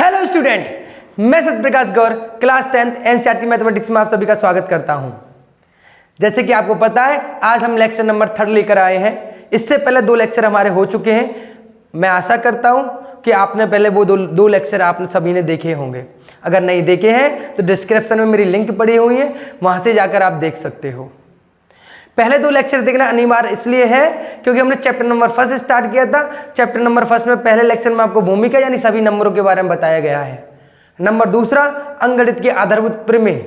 Hello student, मैं सत्यप्रकाश गौर class 10th NCERT mathematics में आप सभी का स्वागत करता हूं। जैसे कि आपको पता है, आज हम लेक्चर नंबर 3 लेकर आए हैं। इससे पहले 2 लेक्चर हमारे हो चुके हैं। मैं आशा करता हूं कि आपने पहले वो दो लेक्चर आपने सभी ने देखे होंगे। अगर नहीं देखे हैं तो डिस्क्रिप्शन में मेरी लिंक पड़ी हुई है, वहां से जाकर आप देख सकते हो। पहले 2 लेक्चर देखना अनिवार्य इसलिए है क्योंकि हमने चैप्टर नंबर 1 स्टार्ट किया था। चैप्टर नंबर 1 में पहले लेक्चर में आपको भूमिका यानी सभी नंबरों के बारे में बताया गया है। नंबर 2 अंकगणित के आधारभूत प्रमेय,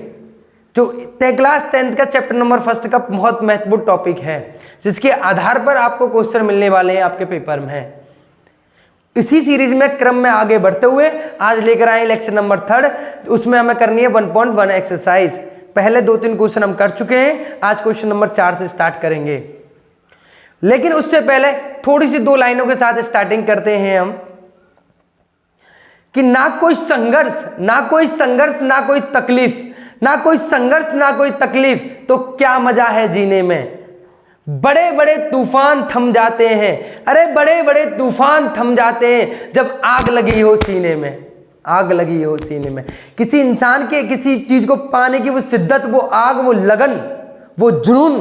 जो क्लास 10th का चैप्टर नंबर 1 का बहुत महत्वपूर्ण टॉपिक है, जिसके आधार पर आपको क्वेश्चन मिलने वाले हैं आपके पेपर में। इसी सीरीज में क्रम में आगे बढ़ते हुए आज लेकर आए लेक्चर नंबर 3। उसमें हमें करनी है 1.1 एक्सरसाइज। पहले 2-3 क्वेश्चन हम कर चुके हैं, आज क्वेश्चन नंबर 4 से स्टार्ट करेंगे। लेकिन उससे पहले थोड़ी सी 2 लाइनों के साथ स्टार्टिंग करते हैं हम कि ना कोई संघर्ष ना कोई तकलीफ, ना कोई संघर्ष ना कोई तकलीफ, तो क्या मजा है जीने में। बड़े बड़े तूफान थम जाते हैं, अरे बड़े बड़े तूफान थम जाते हैं जब आग लगी हो सीने में। आग लगी हो सीने में, किसी इंसान के किसी चीज को पाने की वो शिद्दत, वो आग, वो लगन, वो जुनून,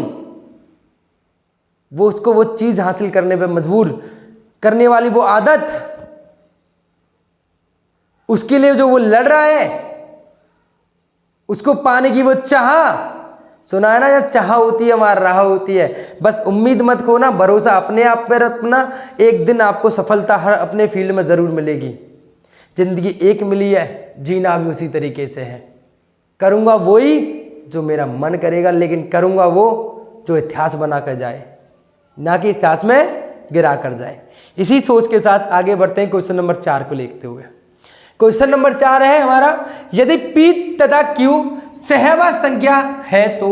वो उसको वो चीज हासिल करने पे मजबूर करने वाली वो आदत, उसके लिए जो वो लड़ रहा है, उसको पाने की वो चाह। सुना है ना, जब चाह होती है वहां राह होती है। बस उम्मीद मत खोना, भरोसा अपने आप पे रखना। एक दिन आपको सफलता हर अपने फील्ड में जरूर मिलेगी। जिंदगी एक मिली है, जीना भी उसी तरीके से है। करूंगा वही जो मेरा मन करेगा, लेकिन करूंगा वो जो इतिहास बना कर जाए, ना कि इतिहास में गिरा कर जाए। इसी सोच के साथ आगे बढ़ते हैं क्वेश्चन नंबर 4 को लेते हुए। क्वेश्चन नंबर 4 है हमारा, यदि P तथा Q सहवास संख्या है तो,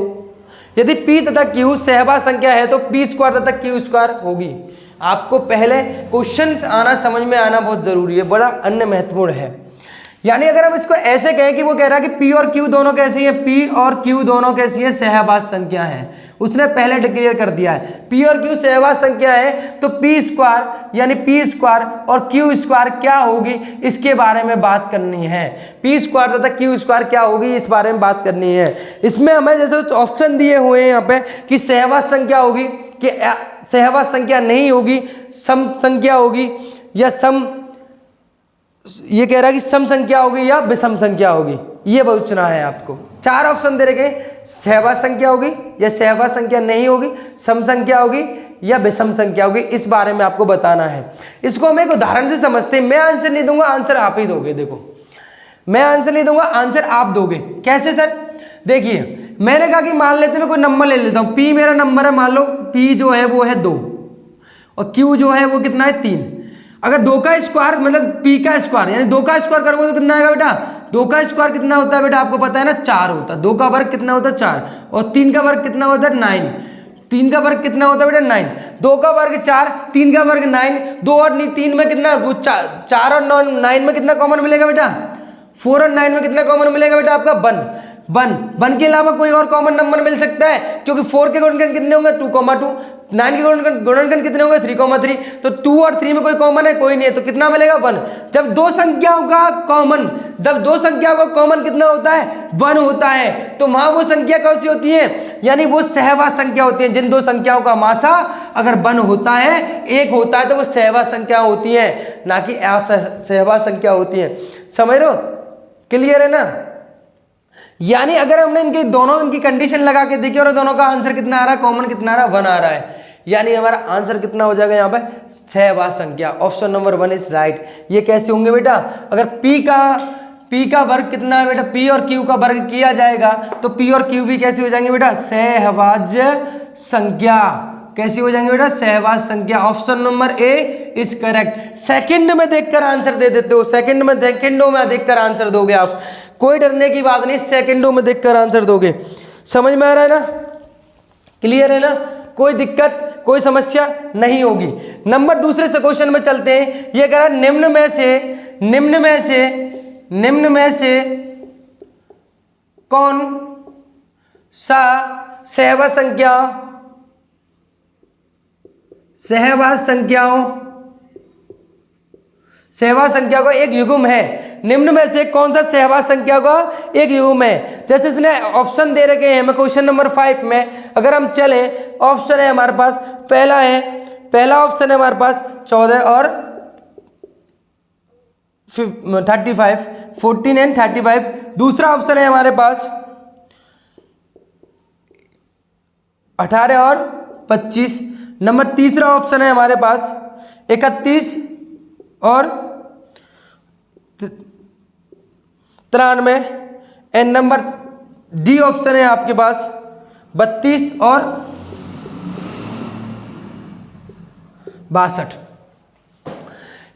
यदि P तथा Q सहवास संख्या है तो P² तथा Q² होगी। आपको पहले क्वेश्चन आना, समझ में आना बहुत जरूरी है, बड़ा अन्य महत्वपूर्ण है। यानी अगर हम इसको ऐसे कहें कि वो कह रहा है कि P और Q दोनों कैसी है, P और Q दोनों कैसी है, सहवास संख्या है। उसने पहले डिक्लेयर कर दिया है P और Q सहवास संख्या है, तो P² यानी P² और Q² क्या होगी, इसके बारे में बात करनी है। P² तथा Q² क्या होगी, इस बारे में बात करनी है। इसमें हमें जैसे ऑप्शन दिए हुए हैं यहाँ पे कि सहवास संख्या होगी कि सहवास संख्या नहीं होगी, सम संख्या होगी, या सम, ये कह रहा है कि सम संख्या होगी या विषम संख्या होगी, ये पूछना है आपको। 4 ऑप्शन दे रखे, सहवास संख्या होगी या सहवास संख्या नहीं होगी, सम संख्या होगी या विषम संख्या होगी, इस बारे में आपको बताना है। इसको हम एक उदाहरण से समझते हैं। मैं आंसर नहीं दूंगा, आंसर आप ही दोगे। देखो, मैं आंसर नहीं दूंगा, आंसर आप दोगे। कैसे सर? देखिए, मैंने कहा कि मान लेते मैं कोई नंबर ले लेता हूं। P मेरा नंबर है, मान लो P जो है वो है 2 और Q जो है वो कितना है 3। अगर 2 का स्क्वायर मतलब P का स्क्वायर यानी 2 का स्क्वायर करोगे तो कितना आएगा बेटा? 2 का स्क्वायर कितना होता है बेटा, आपको पता है ना, 4 होता है। 2 का वर्ग कितना होता है? 4। और 3 का वर्ग कितना होता है? 9। 3 का वर्ग कितना होता है बेटा? 9। 2 का वर्ग 4, 3 का वर्ग 9। 2 और 3 में कितना, 4 और 9 में कितना कॉमन मिलेगा बेटा? 4 और 9 में कितना कॉमन मिलेगा बेटा? आपका 1 के अलावा कोई और कॉमन नंबर मिल सकता है? क्योंकि 4 के गुणनखंड कितने होंगे? 2,2। 9 के गुणनखंड कितने होंगे? 3,3। तो 2 और 3 में कोई कॉमन है? कोई नहीं है। तो कितना मिलेगा? 1। जब दो संख्याओं का कॉमन कितना होता है? 1 होता है। तो वहां वो संख्या कौन सी होती है, यानी वो सहवास संख्या होती है। जिन दो संख्याओं का मासा अगर 1 होता है, 1 होता है, तो वो सहवास संख्या होती है, ना कि असहवास संख्या होती है। समझ रहे हो? क्लियर है ना? यानी अगर हमने इनकी कंडीशन लगा के देखी और दोनों का आंसर कितना आ रहा है, कॉमन कितना आ रहा है? 1 आ रहा है। यानी हमारा आंसर कितना हो जाएगा यहाँ पे? सहवास संख्या। Option number 1 is right. ये कैसे होंगे बेटा? अगर P का वर्ग कितना है बेटा? P और Q का वर्ग किया जाएगा तो P और Q भी कैसे हो जाएंगे बेटा? सहवाज संख्या। कैसी हो जाएंगे बेटा? सहवास संख्या। Option number A is correct. Second में देखकर आंसर दे देते हो, सेकंडों में देखकर आंसर दोगे आप, कोई डरने की बात नहीं, सेकंडों में देखकर आंसर दोगे। समझ में आ रहा है ना? क्लियर है ना? कोई दिक्कत, कोई समस्या नहीं होगी। नंबर दूसरे से क्वेश्चन में चलते हैं। ये कह रहा है निम्न में से कौन सा सहवास सहवाग संख्या का एक युग्म है। निम्न में से कौन सा सहवाग संख्या का एक युग्म है? जैसे इसने ऑप्शन दे रखे हैं हमें क्वेश्चन नंबर 5 में, अगर हम चले ऑप्शन है हमारे पास, पहला ऑप्शन है हमारे पास 14 और 35, 14 एंड 35। दूसरा ऑप्शन है हमारे पास 18 और 25। नंबर तीसरा ऑप्शन है हमारे पास 31 और 93। एंड नंबर डी ऑप्शन है आपके पास 32 और 62।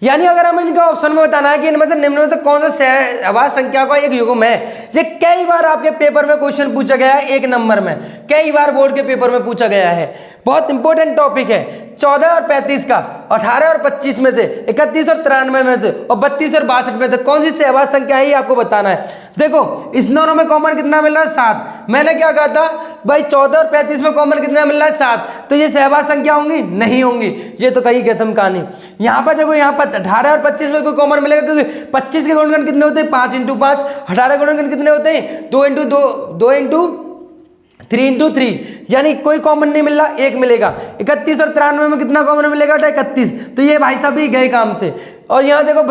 यानी अगर हम इनका ऑप्शन में बताना है कि इनमें से निम्न में तो कौन सा सहवाग संख्या का एक युग्म है, ये कई बार आपके पेपर में क्वेश्चन पूछा गया है, 1 नंबर में कई बार बोर्ड के पेपर में पूछा गया है। बहुत इंपॉर्टेंट टॉपिक है। 14 और 35 का, 18 और 25 में से, 31 और 93 में से और 32 और 62 में से कौन सी सहवाग संख्या है ये आपको बताना है। देखो इस दोनों में कॉमन कितना मिल रहा है? 7। मैंने क्या कहा था भाई 14 और 35 में कॉमन कितना मिल रहा है? 7। तो ये सहवाग संख्या होंगी? नहीं होंगी, ये तो कहीं खत्म कहानी। यहाँ पर देखो, यहाँ पर 18 और 25 में कोई कॉमन मिलेगा, क्योंकि 25 के गुणनखंड कितने होते हैं? 5 × 5। 18 के गुणनखंड कितने होते हैं? 2 × 3 × 3, यानी कोई कॉमन नहीं मिल रहा, 1 मिलेगा। 31 और 93 में कितना कॉमन मिलेगा? 31। तो ये भाई साहब ही गए काम से। और यहाँ देखो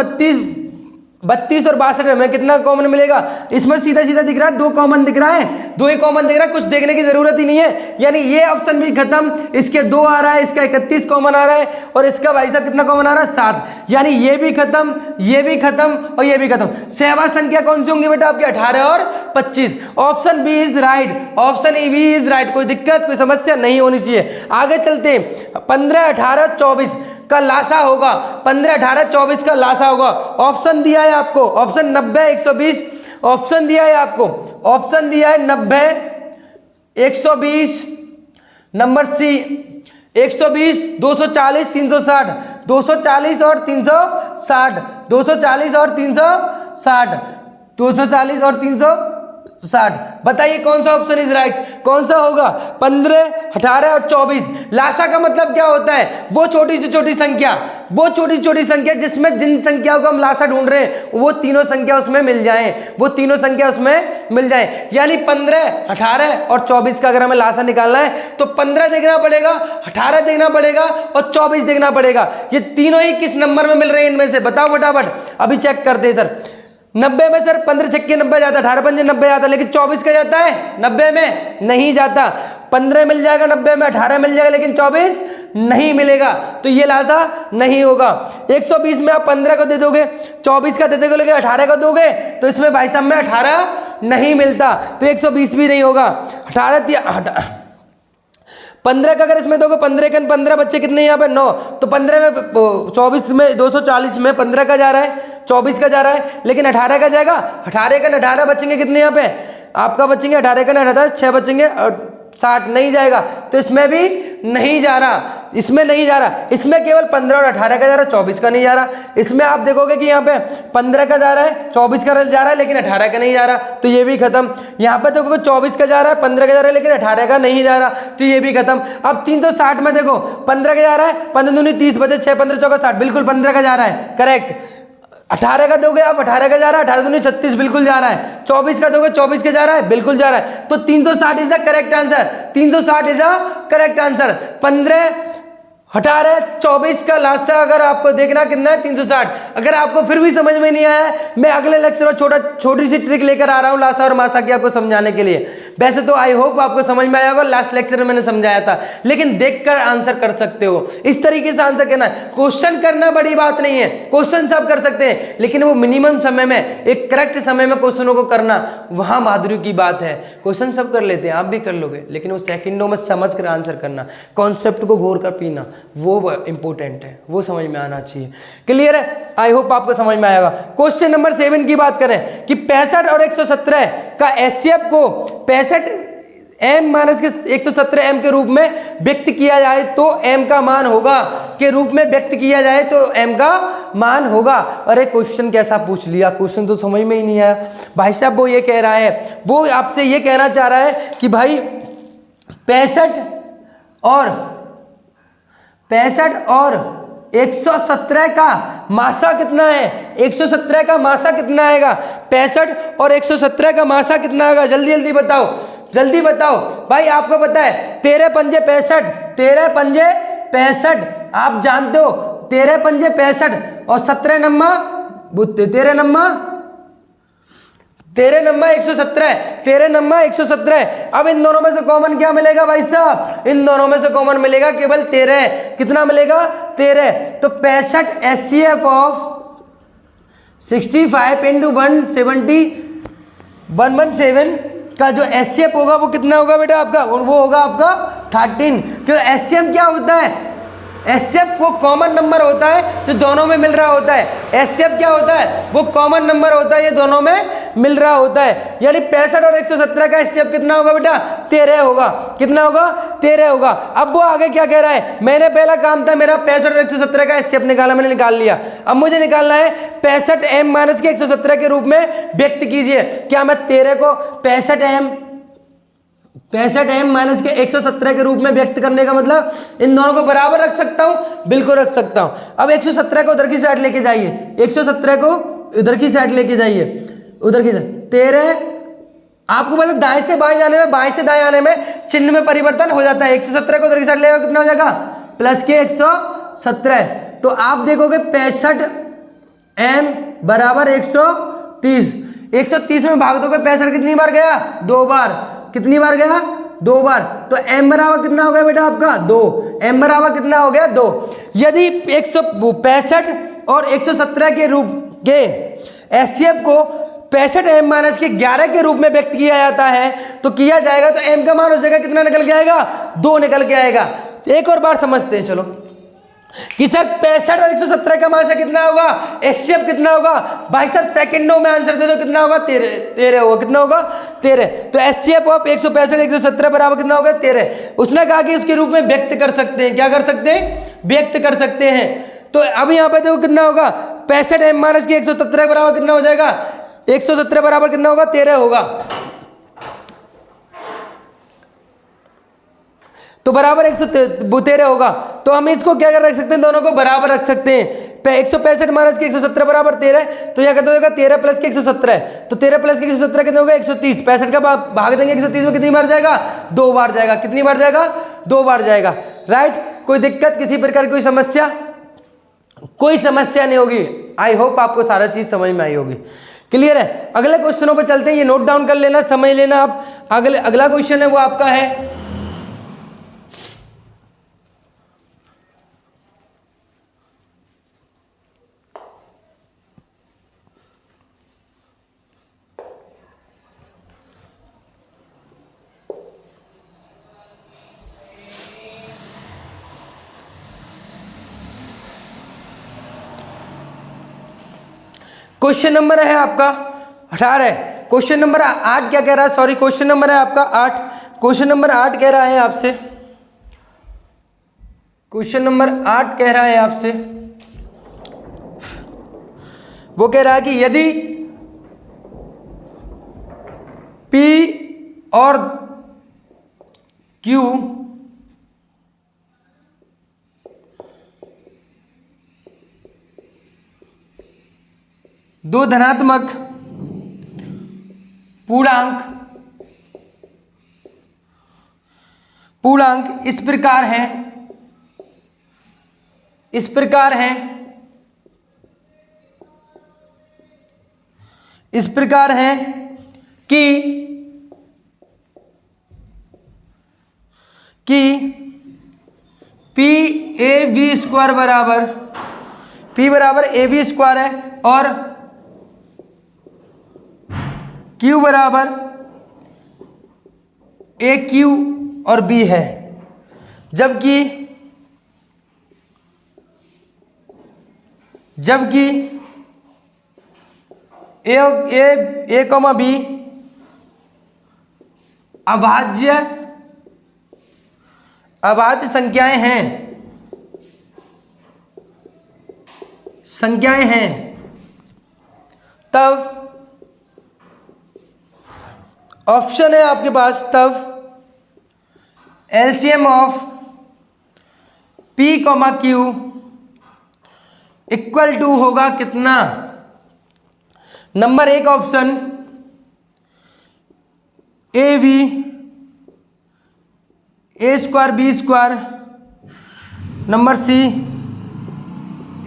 32 और 62 में कितना कॉमन मिलेगा? इसमें सीधा सीधा दिख रहा है, 2 कॉमन दिख रहा है, 2 ही कॉमन दिख रहा है, कुछ देखने की जरूरत ही नहीं है। यानी ये ऑप्शन भी खत्म, इसके 2 आ रहा है, इसका 31 कॉमन आ रहा है और इसका भाई साहब कितना कॉमन आ रहा है? 7। यानी ये भी खत्म, ये भी खत्म और ये भी खत्म। सहवाग संख्या कौन सी होंगी बेटा? आपके 18 और 25। Option b is right, option a b is right. कोई दिक्कत, कोई समस्या नहीं होनी चाहिए। आगे चलते हैं। 15, 18, 24 का लासा होगा, 15, 18, 24 का लासा होगा। ऑप्शन दिया है आपको, ऑप्शन 90, 120 ऑप्शन दिया है आपको, ऑप्शन दिया है 90, 120। नंबर सी 120, 240, 360, 240 और 360, 240 और 360, 240 और 360। बताइए कौन सा ऑप्शन इज राइट, कौन सा होगा? 15, 18 और 24। लासा का मतलब क्या होता है? वो छोटी से छोटी संख्या, वो छोटी छोटी संख्या जिसमें जिन संख्याओं को हम लासा ढूंढ रहे हैं वो तीनों संख्या उसमें मिल जाएं, वो तीनों संख्या उसमें मिल जाएं। यानी 15, 18 और 24 का अगर हमें लासा निकालना है तो 15 देखना पड़ेगा, 18 देखना पड़ेगा और 24 देखना पड़ेगा। ये तीनों ही किस नंबर में मिल रहे हैं इनमें से? बताओ फटाफट, अभी चेक करते हैं सर। 90 में सर 15 छक्के 90 जाता है, 18 पंजे 90 जाता है, लेकिन 24 का जाता है 90 में नहीं जाता। 15 मिल जाएगा 90 में, 18 मिल जाएगा, लेकिन 24 नहीं मिलेगा, तो ये लासा नहीं होगा। 120 में आप 15 को दे दोगे, 24 का दे दोगे, लेकिन 18 को दोगे तो इसमें भाई साहब में 18 नहीं मिलता, तो 120 भी नहीं होगा। 15 का अगर इसमें दोगे, 15 के 15 बच्चे कितने यहाँ पे? 9। तो 15 में 24 में 240 में 15 का जा रहा है, 24 का जा रहा है, लेकिन 18 का जाएगा। 18 का 18 बचेंगे कितने यहाँ पे? आपका बचेंगे 18 का 18 6 बचेंगे और 60 नहीं जाएगा, तो इसमें भी नहीं जा रहा, इसमें नहीं जा रहा। इसमें केवल 15 और 18 का जा रहा है, 24 का नहीं जा रहा। इसमें आप देखोगे कि यहाँ पे 15 का जा रहा है, 24 का जा रहा है, लेकिन 18 का नहीं जा रहा, तो ये भी खत्म। यहाँ पे देखोगे 24 का जा रहा है, 15 का जा रहा है, लेकिन 18 का नहीं जा रहा, तो ये भी खत्म। अब 360 में देखो 15 का जा रहा है, 15 दूनी 30 बचे 6 15 चौका 60, बिल्कुल 15 का जा रहा है, करेक्ट। 18 का दोगे आप, 18 का जा रहा है, 18 दूनी 36 बिल्कुल जा रहा है। 24 का दोगे, 24 का जा रहा है, बिल्कुल जा रहा है। तो 360 is the correct answer, 360 is the correct answer. 15, 18, 24 का लासा अगर आपको देखना कितना है? 360। अगर आपको फिर भी समझ में नहीं आया, मैं अगले लेक्चर में छोटी सी ट्रिक लेकर आ रहा हूँ लासा और मासा की आपको समझाने के लिए। वैसे तो आई होप आपको समझ में आया होगा, लास्ट लेक्चर में मैंने समझाया था, लेकिन देखकर आंसर कर सकते हो। इस तरीके से आंसर करना है। क्वेश्चन करना बड़ी बात नहीं है, क्वेश्चन सब कर सकते हैं, लेकिन वो मिनिमम समय में, एक करेक्ट समय में क्वेश्चनों को करना, वहां बहादुरी की बात है। क्वेश्चन सब कर लेते हैं, आप भी कर लोगे, लेकिन वो सेकंडों में समझ कर आंसर करना, कॉन्सेप्ट को घोर कर पीना, वो इंपॉर्टेंट है, वो समझ में आना चाहिए। क्लियर है? आई होप आपको समझ में आएगा। क्वेश्चन नंबर 7 की बात करें कि 65 और 117 का एचसीएफ को 65 m माइनस के 117 m के रूप में व्यक्त किया जाए तो m का मान होगा, के रूप में व्यक्त किया जाए तो m का मान होगा। अरे क्वेश्चन कैसा पूछ लिया, क्वेश्चन तो समझ में ही नहीं आया भाई साहब। वो ये कह रहा है, वो आपसे ये कहना चाह रहा है कि भाई 65 और 117 का मासा कितना है, 117 का मासा कितना आएगा, 65 और 117 का मासा कितना आएगा, जल्दी जल्दी बताओ, जल्दी बताओ भाई। आपको पता है 13 पंजे 65, 13 पंजे 65 आप जानते हो, 13 पंजे 65 और 17 नम्मा 13 नम्मा 117, 13 नम्मा 117। अब इन दोनों में से कॉमन क्या मिलेगा भाई साहब, इन दोनों में से कॉमन मिलेगा केवल 13। कितना मिलेगा, 13। तो 65 HCF ऑफ 65 इंटू 117 का जो HCF होगा वो कितना होगा बेटा आपका, वो होगा आपका 13। क्योंकि HCF क्या होता है, HCF वो कॉमन नंबर होता है जो दोनों में मिल रहा होता है। HCF क्या होता है, वो कॉमन नंबर होता है, ये दोनों में मिल रहा होता है। यानी 65 और 117 का HCF कितना होगा बेटा, 13 होगा। कितना होगा, 13 होगा। अब वो आगे क्या कह रहा है, मैंने पहला काम था मेरा 65 और 117 का HCF निकाला, मैंने निकाल लिया। अब मुझे निकालना है 65 m माइनस के 117 के रूप में व्यक्त कीजिए। क्या मैं 13 को 65 m माइनस के 117 के रूप में व्यक्त करने का मतलब इन दोनों को बराबर रख सकता हूं, बिल्कुल रख सकता हूं। अब 117 को उधर की साइड लेके जाइए, 117 को इधर की साइड लेके जाइए, उधर की साइड। 13 आपको पता दाएं से बाएं जाने में, बाएं से दाएं आने में चिन्ह में परिवर्तन हो जाता है। 117 को उधर की साइड लेगा कितना हो जाएगा, प्लस के 117। तो आप देखोगे 65 m बराबर 130, 130 में भाग दोगे 65 कितनी बार गया, 2 बार। कितनी बार गया, 2 बार। तो m बराबर कितना हो गया बेटा आपका, 2। m बराबर कितना हो गया, 2। यदि 165 और 117 के रूप के HCF को 65 m माइनस के 11 के रूप में व्यक्त किया जाता है तो किया जाएगा, तो m का मान हो जाएगा कितना निकल के आएगा, 2 निकल के आएगा। एक और बार समझते हैं चलो कि सर 65 और 117 का मासा कितना होगा, HCF कितना होगा भाई साहब, सेकंडों में आंसर दे दो, कितना होगा, 13 होगा। कितना होगा, 13। तो HCF ऑफ 165 117 बराबर कितना होगा, 13। उसने कहा कि इसके रूप में व्यक्त कर सकते हैं, क्या कर सकते हैं, व्यक्त कर सकते हैं। तो अब यहाँ पे देखो कितना होगा, 65 m माइनस के 117 बराबर कितना हो जाएगा, 117 बराबर कितना होगा, 13 होगा। तो बराबर 113 होगा। तो हम इसको क्या कर रख सकते हैं, दोनों को बराबर रख सकते हैं। 165 माइनस के 117 बराबर 13, तो यह कहते होगा 13 प्लस के 117। तो 13 प्लस के 117 कितना होगा, 130। 65 का भाग देंगे 130 में कितनी बार जाएगा, 2 बार जाएगा। कितनी बार जाएगा, 2 बार जाएगा। राइट, कोई दिक्कत, किसी प्रकार की कोई समस्या, कोई समस्या नहीं होगी। आई होप आपको सारा चीज समझ में आई होगी। क्लियर है। अगले क्वेश्चनों पर चलते हैं, ये नोट डाउन कर लेना, समझ लेना आप। अगला क्वेश्चन है वो आपका है क्वेश्चन नंबर है आपका 18। क्वेश्चन नंबर 8 क्या कह रहा है, सॉरी क्वेश्चन नंबर है आपका 8। क्वेश्चन नंबर 8 कह रहा है आपसे, क्वेश्चन नंबर 8 कह रहा है आपसे, वो कह रहा है कि यदि P और Q दो धनात्मक पूर्णांक इस प्रकार है कि P बराबर AB स्क्वायर है और Q बराबर AQ और B है, जबकि A कॉमा B अभाज्य संख्याएं हैं, तब ऑप्शन है आपके पास, तब LCM of P, Q equal to होगा कितना? Number 1 option a v a square b square, number c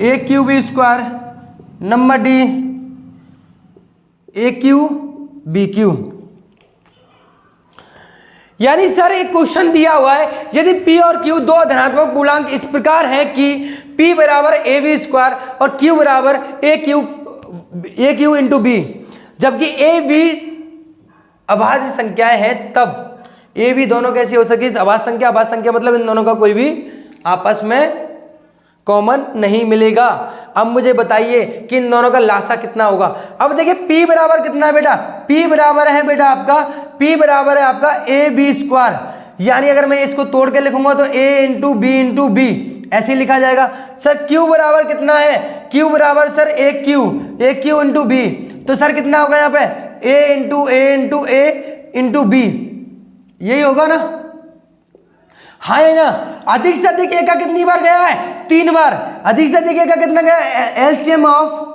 a q b square, number d a q b q. यानी सर एक क्वेश्चन दिया हुआ है, यदि P और Q दो धनात्मक पूर्णांक इस प्रकार है कि P बराबर ए वी स्क्वायर और Q बराबर ए क्यू इंटू बी, जबकि ए बी अभाज्य संख्याएं हैं, तब ए बी दोनों कैसी हो सके? अभाज्य संख्या मतलब इन दोनों का कोई भी आपस में कॉमन नहीं मिलेगा। अब मुझे बताइए कि इन दोनों का लासा कितना होगा। अब देखिए P बराबर कितना है बेटा? P बराबर है बेटा आपका, P बराबर है आपका ए बी स्क्वायर, यानी अगर मैं इसको तोड़ के लिखूंगा तो a इंटू बी ऐसे लिखा जाएगा। सर Q बराबर कितना है? Q बराबर सर ए क्यू इंटू बी, तो सर कितना होगा यहाँ पे? ए इंटू बी, यही होगा ना? हाँ है ना? अधिक से अधिक ए का कितनी बार गया है? 3 बार। अधिक से अधिक ए का कितना गया? एलसीएम ऑफ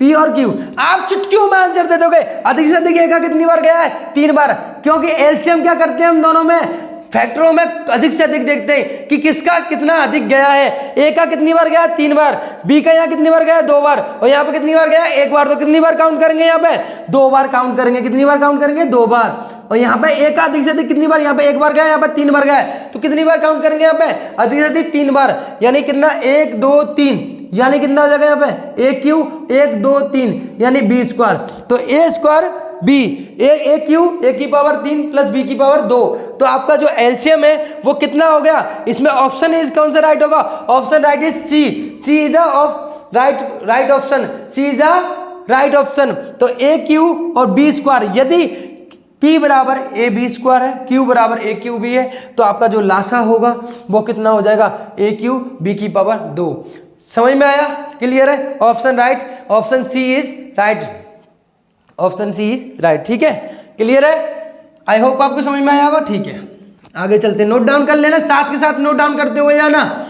पी और क्यू। आप चुटकियों में आंसर दे दोगे। अधिक से अधिक ए का कितनी बार गया है? 3 बार, क्योंकि एलसीएम क्या करते हैं हम दोनों में? फैक्टरों में अधिक से अधिक देखते हैं कि किसका कितना अधिक गया है। ए का कितनी बार गया? 3 बार। बी का यहाँ कितनी बार गया? 2 बार। और यहाँ पे कितनी बार गया? 1 बार। तो कितनी बार काउंट करेंगे यहाँ पे? 2 बार काउंट करेंगे। कितनी बार काउंट करेंगे? 2 बार। और यहाँ पे ए का अधिक से अधिक कितनी बार? यहाँ पे 1 बार गया, यहाँ पे 3 बार गया है, तो कितनी बार काउंट करेंगे यहाँ पे? अधिक से अधिक 3 बार, यानी कितना? 1 2 3, यानी कितना हो जाएगा यहाँ पे? ए क्यू 1 2 3 यानी बी स्क्वायर। तो A square B A Q A की पावर 3 प्लस बी की पावर 2। तो आपका जो एलसीएम है वो कितना हो गया? इसमें ऑप्शन इज कौन सा राइट होगा? Option right is c is right option, c is right option. तो ए क्यू और बी स्क्वायर, यदि P बराबर ए बी स्क्वायर है, Q बराबर ए क्यू बी है, तो आपका जो लासा होगा वो कितना हो जाएगा? ए क्यू बी की पावर 2। समझ में आया? क्लियर है? Option right, option c is right, option c is right. ठीक है, क्लियर है? आई होप आपको समझ में आया होगा। ठीक है, आगे चलते। नोट डाउन कर लेना, साथ के साथ नोट डाउन करते हुए जाना,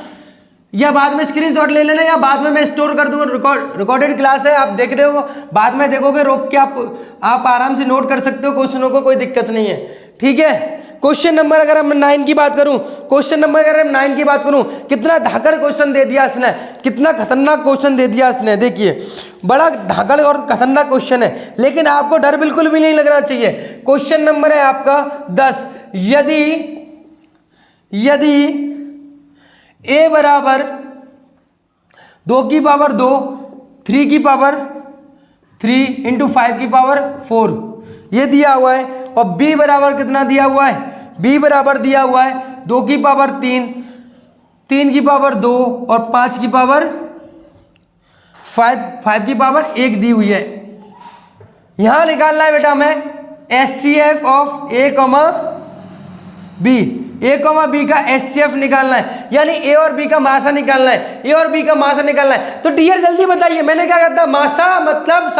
या बाद में स्क्रीनशॉट ले लेना, या बाद में मैं स्टोर कर दूंगा। रिकॉर्डेड क्लास है, आप देख रहे हो, बाद में देखोगे, रोक के आप आराम से नोट कर सकते हो क्वेश्चनों को, कोई दिक्कत नहीं है। ठीक है, क्वेश्चन नंबर अगर हम 9 की बात करूं, क्वेश्चन नंबर अगर हम 9 की बात करूं, कितना धाकड़ क्वेश्चन दे दिया इसने, कितना खतरनाक क्वेश्चन दे दिया इसने। देखिए, बड़ा धाकड़ और खतरनाक क्वेश्चन है, लेकिन आपको डर बिल्कुल भी नहीं लगना चाहिए। क्वेश्चन नंबर है आपका 10, यदि a बराबर 2 की पावर 2, 3 की पावर 3 इंटू 5 की पावर 4 ये दिया हुआ है, और b बराबर कितना दिया हुआ है? b बराबर दिया हुआ है 2 की पावर 3, 3 की पावर 2 और 5 की पावर 5 की पावर 1 दी हुई है। यहां निकालना है बेटा हमें HCF of a, b, a comma b का एचसीएफ निकालना है, यानी ए और बी का मासा निकालना है, ए और बी का मासा निकालना है। तो डियर जल्दी बताइए, मैंने क्या कहता? मासा मतलब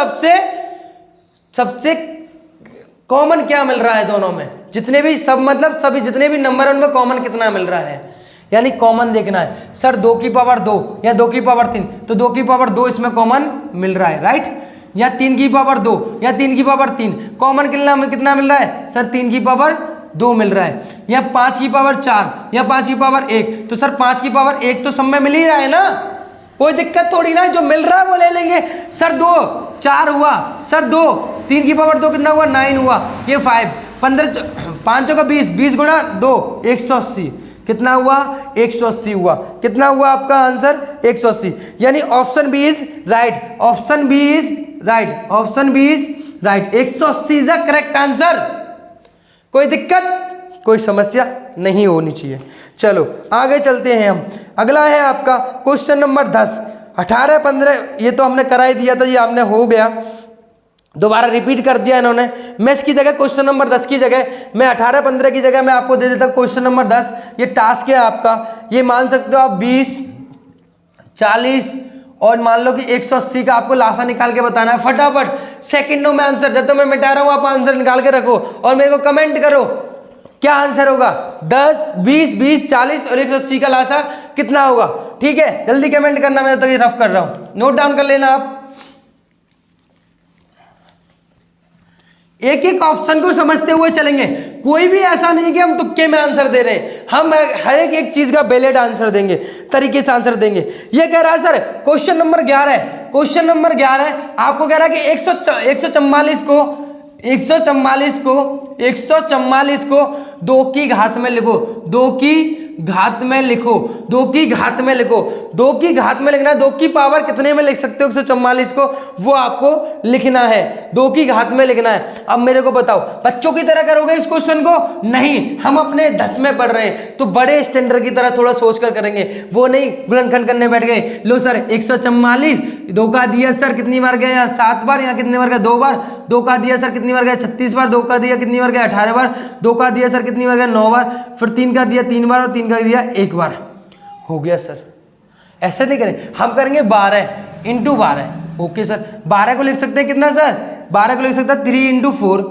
सबसे कॉमन क्या मिल रहा है दोनों में? जितने भी सब मतलब सभी जितने भी नंबर उनमें कॉमन कितना मिल रहा है, यानी कॉमन देखना है। सर 2 की पावर 2 या 2 की पावर 3, तो 2 की पावर 2 इसमें कॉमन मिल रहा है, राइट? या 3 की पावर 2 या 3 की पावर 3 कॉमन कितना मिल रहा है? सर 3 की पावर 2 मिल रहा है। या 5 की पावर 4 या 5 की पावर 1, तो सर 5 की पावर 1 तो सब में मिल ही रहा है ना, कोई दिक्कत थोड़ी ना, जो मिल रहा है वो ले लेंगे। सर 2 4 हुआ, सर 2 3 की पावर 2 कितना हुआ? 9 हुआ, ये 5 15 5 का 20, 20 गुणा 2 180, कितना हुआ? 180 हुआ। कितना हुआ आपका आंसर? 180, यानी option b is right, option b is right, option b is right. 180 is the correct answer. कोई दिक्कत, कोई समस्या नहीं होनी चाहिए। चलो आगे चलते हैं हम। अगला है आपका क्वेश्चन नंबर 10, 18 15 ये तो हमने करा ही दिया था, ये हमने हो गया, दोबारा रिपीट कर दिया इन्होंने। मैं इसकी जगह क्वेश्चन नंबर 10 की जगह मैं 18 15 की जगह मैं आपको दे देता क्वेश्चन नंबर 10। ये टास्क है आपका, ये मान सकते हो आप 20 40 और मान लो कि 180 का आपको लासा निकाल के बताना है। फटाफट सेकंडों में आंसर, जब तक मैं मिटा रहा हूं आप आंसर निकाल के रखो और मेरे को कमेंट करो क्या आंसर होगा। 10 20 20 40 और 180 का लासा कितना होगा? ठीक है, जल्दी कमेंट करना, मैं तो ये रफ कर रहा हूं, नोट डाउन कर लेना आप। एक एक ऑप्शन को समझते हुए चलेंगे, कोई भी ऐसा नहीं कि हम तुक्के में आंसर दे रहे हैं, हम हर एक चीज का वैलिड आंसर देंगे, तरीके से आंसर देंगे। ये कह रहा है सर क्वेश्चन नंबर 11 है, क्वेश्चन नंबर 11 आपको कह रहा है कि 144 को 2 की घात में लिखो, 2 की घात में लिखो, 2 की घात में लिखो, 2 की घात में लिखना है। 2 की पावर कितने में लिख सकते हो 144 को, वो आपको लिखना है, 2 की घात में लिखना है। अब मेरे को बताओ, बच्चों की तरह करोगे इस क्वेश्चन को? नहीं, हम अपने 10 में पढ़ रहे हैं तो बड़े स्टैंडर्ड की तरह थोड़ा सोच कर करेंगे, वो नहीं गुणनखंड करने बैठ गए। लो सर 144, 2 का दिया सर कितनी बार गया, यहाँ 7 बार, यहाँ कितनी बार गया 2 बार, 2 का दिया सर कितनी बार गया 36 बार, 2 का दिया कितनी बार गया 18 बार, 2 का दिया सर कितनी बार गया 9 बार, फिर 3 का दिया 3 बार और 3 का दिया 1 बार। हो गया सर, ऐसे नहीं करें, हम करेंगे 12 इंटू 12। ओके सर, 12 को लिख सकते हैं कितना सर, 12 को लिख सकते हैं 3 इंटू 4,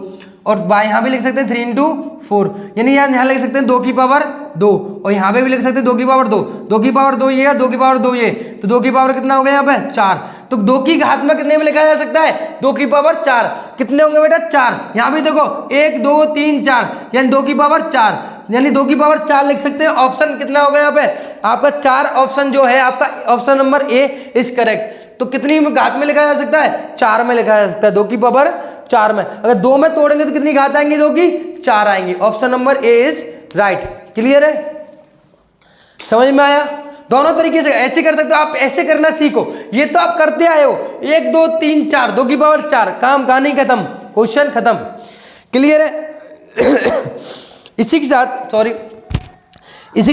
और यहाँ भी लिख सकते हैं 3 इंटू 4, यानी यहाँ लिख सकते हैं 2 की पावर 2, और यहाँ पे भी लिख सकते हैं 2 की पावर 2, 2 की पावर 2 ये, 2 की पावर 2 ये, तो 2 की पावर कितना हो गया यहाँ पे 4। तो 2 की घात में कितने में लिखा जा सकता है, 2 की पावर 4, कितने होंगे बेटा 4। यहाँ भी देखो 1 2 3 4, यानी 2 की पावर 4, यानी 2 की पावर 4 लिख सकते हैं। ऑप्शन कितना होगा यहाँ पे आपका 4, ऑप्शन जो है आपका option number A is correct. तो कितनी घात में लिखा जा सकता है, 4 में लिखा जा सकता है, 2 की पावर 4 में। अगर 2 में तोड़ेंगे तो कितनी घात आएंगी, 2 की 4 आएंगी। Option number A is right. Clear है, समझ में आया? दोनों तरीके से ऐसे कर सकते हो आप, ऐसे करना सीखो, ये तो आप करते आए हो 1 2 3 4, 2 की पावर 4, काम कहानी खत्म, क्वेश्चन खत्म। क्लियर है? इसी के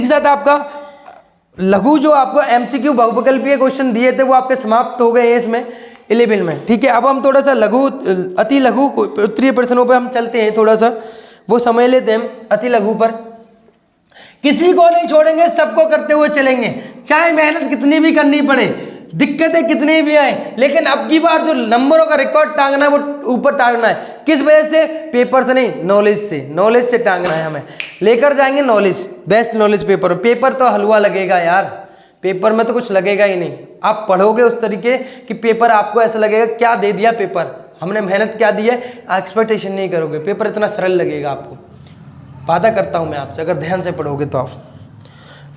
साथ आपका लघु जो आपको एमसीक्यू बहुविकल्पीय क्वेश्चन दिए थे वो आपके समाप्त हो गए हैं इसमें 11 में। ठीक है, अब हम थोड़ा सा लघु अति लघु उत्तरीय प्रश्नों पर हम चलते हैं, थोड़ा सा वो समय लेते हैं अति लघु पर। किसी को नहीं छोड़ेंगे, सबको करते हुए चलेंगे, चाहे मेहनत कितनी भी करनी पड़े, दिक्कतें कितनी भी आए, लेकिन अब की बार जो नंबरों का रिकॉर्ड टांगना है वो ऊपर टांगना है। किस वजह से? पेपर से नहीं, नॉलेज से, नॉलेज से टांगना है हमें, लेकर जाएंगे knowledge, best knowledge paper. Paper तो हलवा लगेगा यार, पेपर में तो कुछ लगेगा ही नहीं। आप पढ़ोगे उस तरीके कि पेपर आपको ऐसा लगेगा क्या दे दिया पेपर, हमने मेहनत क्या दी है, एक्सपेक्टेशन नहीं करोगे, पेपर इतना सरल लगेगा आपको, वादा करता हूं मैं आपसे, अगर ध्यान से पढ़ोगे तो। आप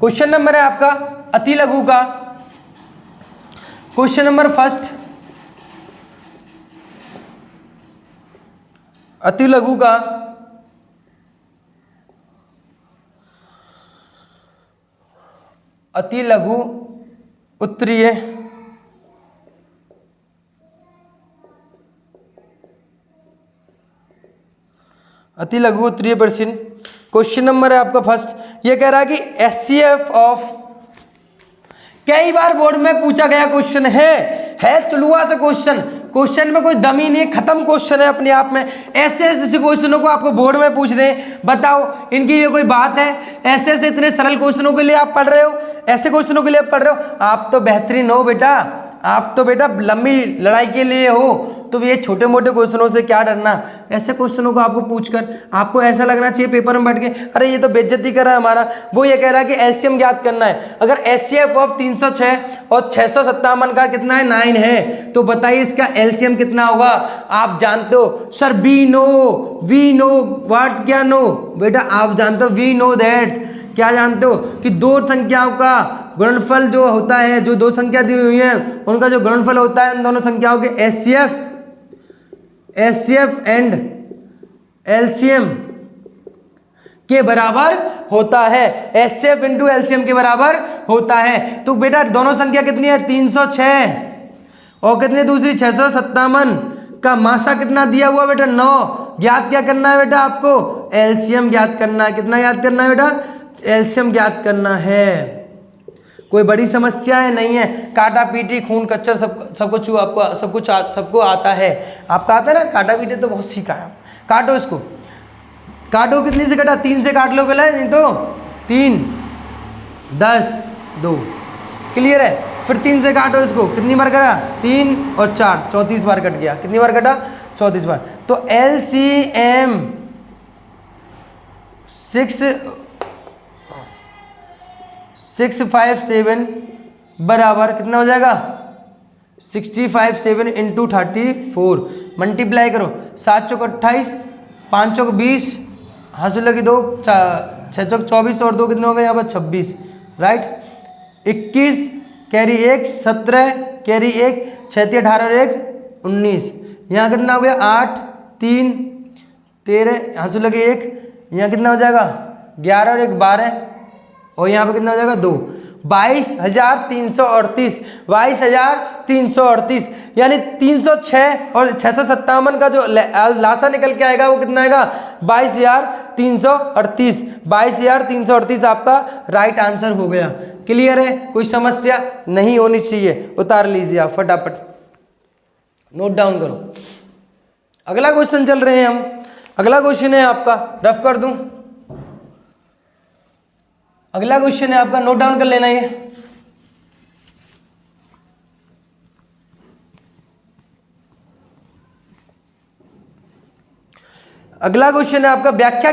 क्वेश्चन नंबर है आपका अति लघु का, क्वेश्चन नंबर फर्स्ट अति लघु का अति लघु उत्तरीय अति लघु उत्तरीय प्रश्न। क्वेश्चन नंबर है आपका फर्स्ट, ये कह रहा है कि एचसीएफ ऑफ, कई बार बोर्ड में पूछा गया क्वेश्चन है चुलुआ से क्वेश्चन, क्वेश्चन में कोई दमी नहीं है, खत्म क्वेश्चन है अपने आप में। ऐसे ऐसे क्वेश्चनों को आपको बोर्ड में पूछ रहे हैं, बताओ इनकी ये कोई बात है? ऐसे ऐसे इतने सरल क्वेश्चनों के लिए आप पढ़ रहे हो, ऐसे क्वेश्चनों के लिए आप पढ़ रहे हो, आप तो बेहतरीन हो बेटा, आप तो बेटा लंबी लड़ाई के लिए हो, तो ये छोटे मोटे क्वेश्चनों से क्या डरना। ऐसे क्वेश्चनों को आपको पूछकर आपको ऐसा लगना चाहिए पेपर में बैठ के, अरे ये तो बेइज्जती कर रहा है हमारा। वो ये कह रहा है कि एलसीएम ज्ञात करना है। अगर एचसीएफ ऑफ 306 और 657 का कितना है, 9 है, तो बताइए इसका एलसीएम कितना होगा? आप जानते हो सर, वी नो व्हाट, क्या नो बेटा, आप जानते हो वी नो दैट, क्या जानते हो कि दो संख्याओं का गुणनफल जो होता है, जो दो संख्या दी हुई है उनका जो गुणनफल होता है उन दोनों संख्याओं के एचसीएफ एंड एलसीएम के बराबर होता है, एचसीएफ इंटू एलसीएम के बराबर होता है। तो बेटा दोनों संख्या कितनी है, 306 और कितनी दूसरी 657 का मासा कितना दिया हुआ बेटा, 9। ज्ञात क्या करना है बेटा आपको, एलसीएम ज्ञात करना है। कितना ज्ञात करना है बेटा, एलसीएम ज्ञात करना है। कोई बड़ी समस्या है नहीं है, काटा पीटी खून कच्चर सबको आता है। आपका आता है ना, काटा पीटी तो बहुत सीखा है। काटो इसको, काटो, कितनी से कटा, 3 से काट लो पहले, नहीं तो 3 10 2। क्लियर है? फिर 3 से काटो इसको, कितनी बार कटा, 3 और 4 34 बार कट गया। कितनी बार कटा, 34 बार। तो एलसीएम 657 बराबर कितना हो जाएगा 65 7 इंटू 34 मल्टीप्लाई करो 7 चौक 28 5 चौक 20 हाथ लगी 2 6 चौक 24 और 2 कितने हो गए यहाँ पर 26 राइट 21 कैरी 1 17 कैरी 1 6 18 और 1 19 यहाँ कितना हो गया 8 3 13 यहाँ से लगे 1 यहाँ कितना हो जाएगा 11 और 1 12 और यहाँ पे कितना हो जाएगा 2 22,338 22,338 यानी 306 और 657 का जो लासा निकल के आएगा वो कितना आएगा 22,338 22,338 आपका राइट आंसर हो गया। क्लियर है, कोई समस्या नहीं होनी चाहिए। उतार लीजिए आप फटाफट, नोट डाउन करो। अगला क्वेश्चन चल रहे हैं हम। अगला क्वेश्चन है आपका, रफ कर दूं, अगला क्वेश्चन है आपका, नोट डाउन कर लेना ये। अगला क्वेश्चन है आपका, व्याख्या